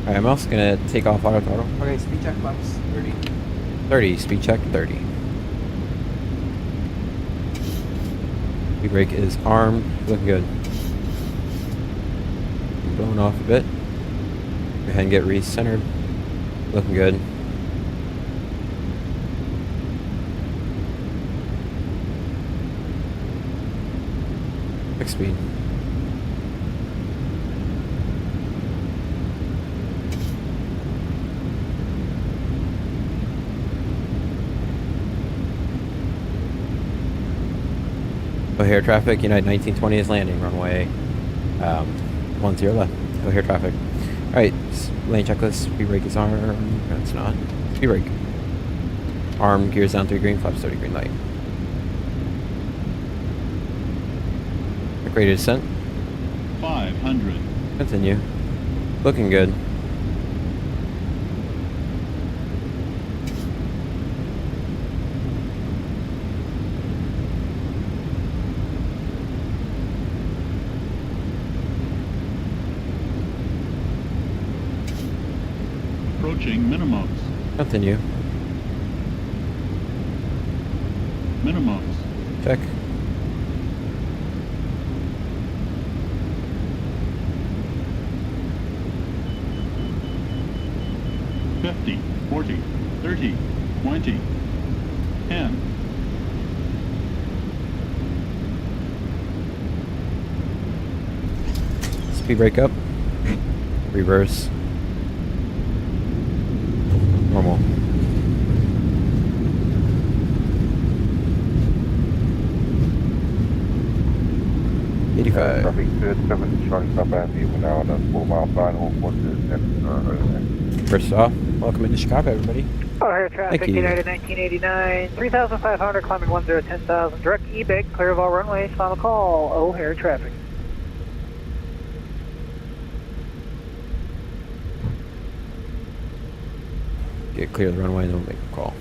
Alright, I'm also gonna take off auto throttle. Okay, speed check flaps 30. 30, speed check 30. Speed brake is armed, looking good. Blowing off a bit. Go ahead and get re-centered. Looking good. Fixed speed. O'Hare traffic, United 1920 is landing, runway 10 left. O'Hare traffic. Alright, lane checklist, speed brake is armed. No, it's not. Speed brake. Armed, gears down 3 green, flaps 30 green light. Ready to descent. 500. Continue. Looking good. Approaching minimums. Continue. Minimums. Check. $50, $40, $30, $20, $10. Speed brake up. Reverse. normal. Traffic 37 Charlie Papa Avenue, we're now on a 4 mile final, First off, welcome into Chicago, everybody. O'Hare traffic, you. United 1989, 3,500, climbing 1010,000, direct E-Bake, clear of all runways, final call, O'Hare traffic. Get clear of the runway, then we'll make a call.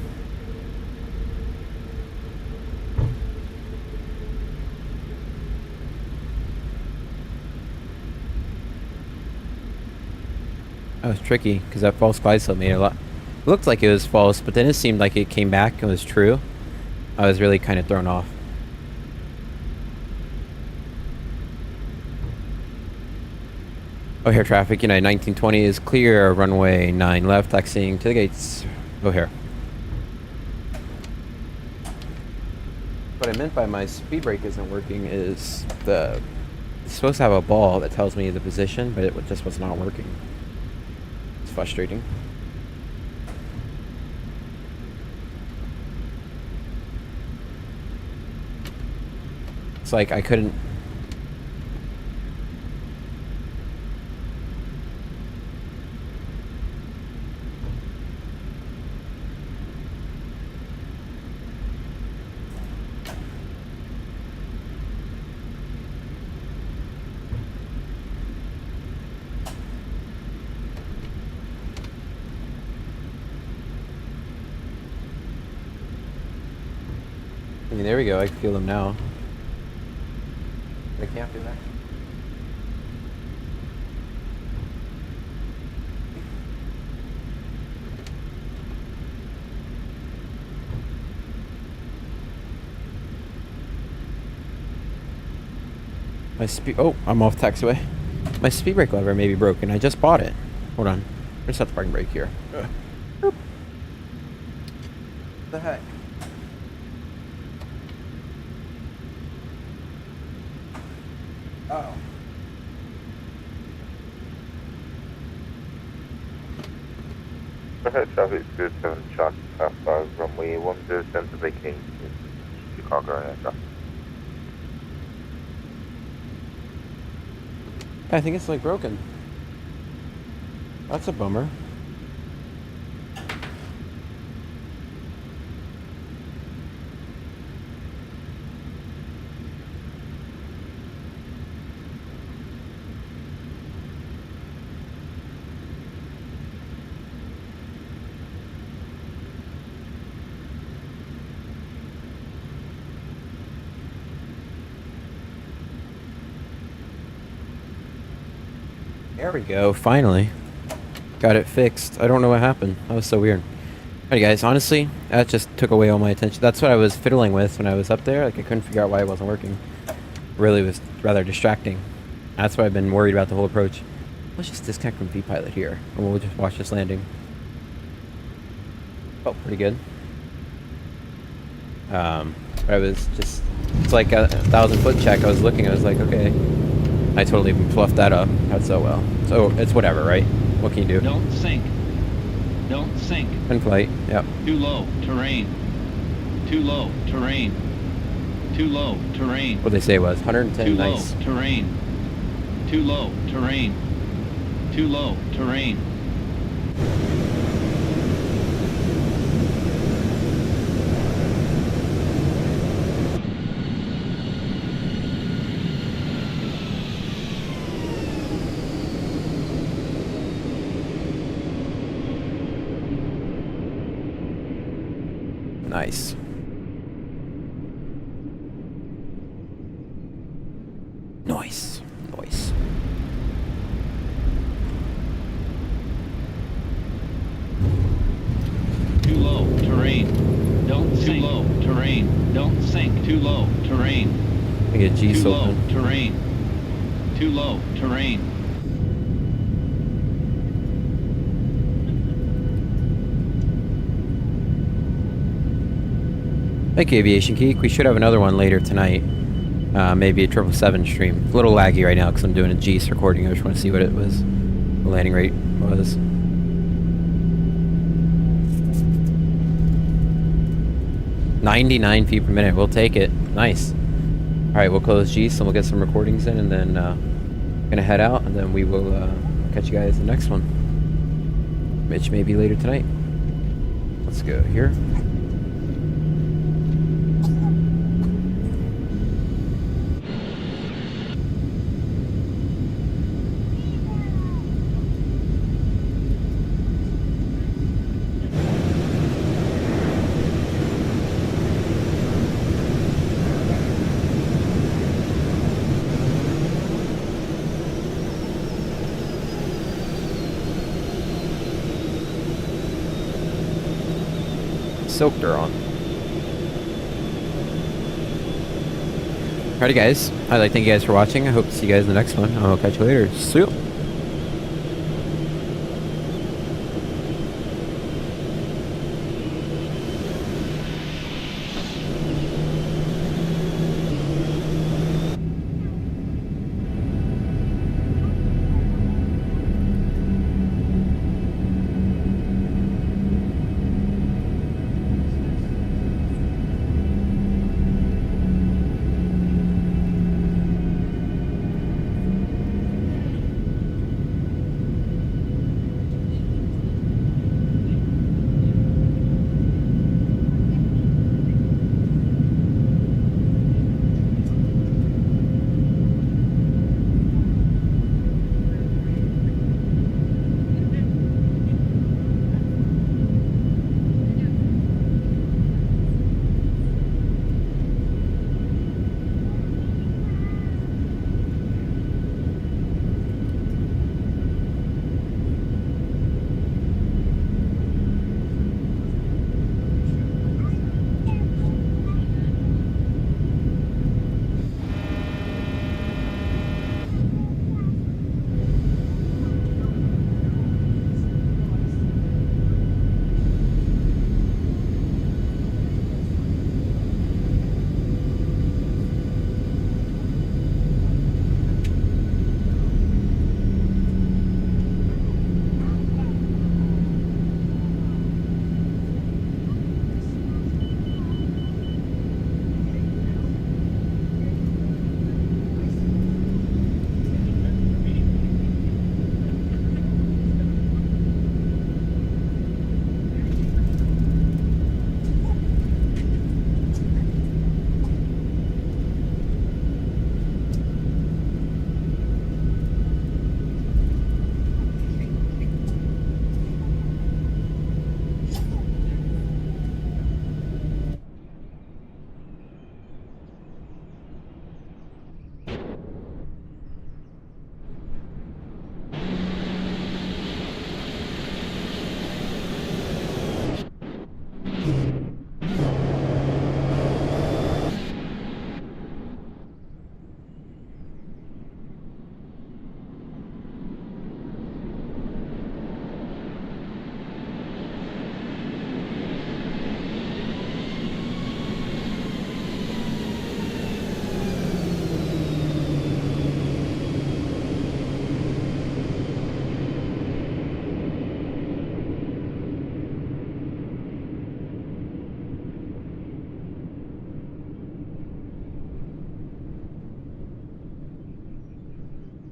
That was tricky because that false glide slope made it a lot. It looked like it was false, but then it seemed like it came back and was true. I was really kind of thrown off. O'Hare traffic, United 1920 is clear, runway 9 left, taxiing to the gates. O'Hare. What I meant by my speed brake isn't working is it's supposed to have a ball that tells me the position, but it just was not working. It's frustrating. It's like I couldn't. I mean, there we go. I can feel them now. I can't do that. My speed. Oh, I'm off taxiway. My speed brake lever may be broken. I just bought it. Hold on. Let's set the parking brake here. What the heck? Oh. O'Hare traffic 37 Charlie Papa, runway 10 to vacate Chicago aircraft. I think it's like broken. That's a bummer. There we go, finally. Got it fixed. I don't know what happened. That was so weird. Alright guys, honestly, that just took away all my attention. That's what I was fiddling with when I was up there. Like, I couldn't figure out why it wasn't working. Really was rather distracting. That's why I've been worried about the whole approach. Let's just disconnect from V-Pilot here, and we'll just watch this landing. Oh, pretty good. But I was just... It's like a 1,000-foot check. I was looking, I was like, okay. I totally fluffed that up. That's so well. So it's whatever, right? What can you do? Don't sink. Don't sink. In flight, yep. Too low, terrain. Too low, terrain. Too low, terrain. What they say was 110, Too nice. low, terrain. Too low, terrain. Too low, terrain. Nice. Nice. Nice. Too low, terrain. Don't sink. Too low, terrain. Don't sink. Too low, terrain. I get G Too low, open. terrain. Too low, terrain. Thank you, Aviation Geek. We should have another one later tonight. Maybe a 777 stream. A little laggy right now because I'm doing a GS recording. I just want to see what it was. The landing rate was. 99 feet per minute. We'll take it. Nice. All right, we'll close G, so we'll get some recordings in, and then gonna head out, and then we will catch you guys in the next one, which may be later tonight. Let's go here. Soaked her on. Alrighty guys, I'd like to thank you guys for watching. I hope to see you guys in the next one. I'll catch you later. See ya.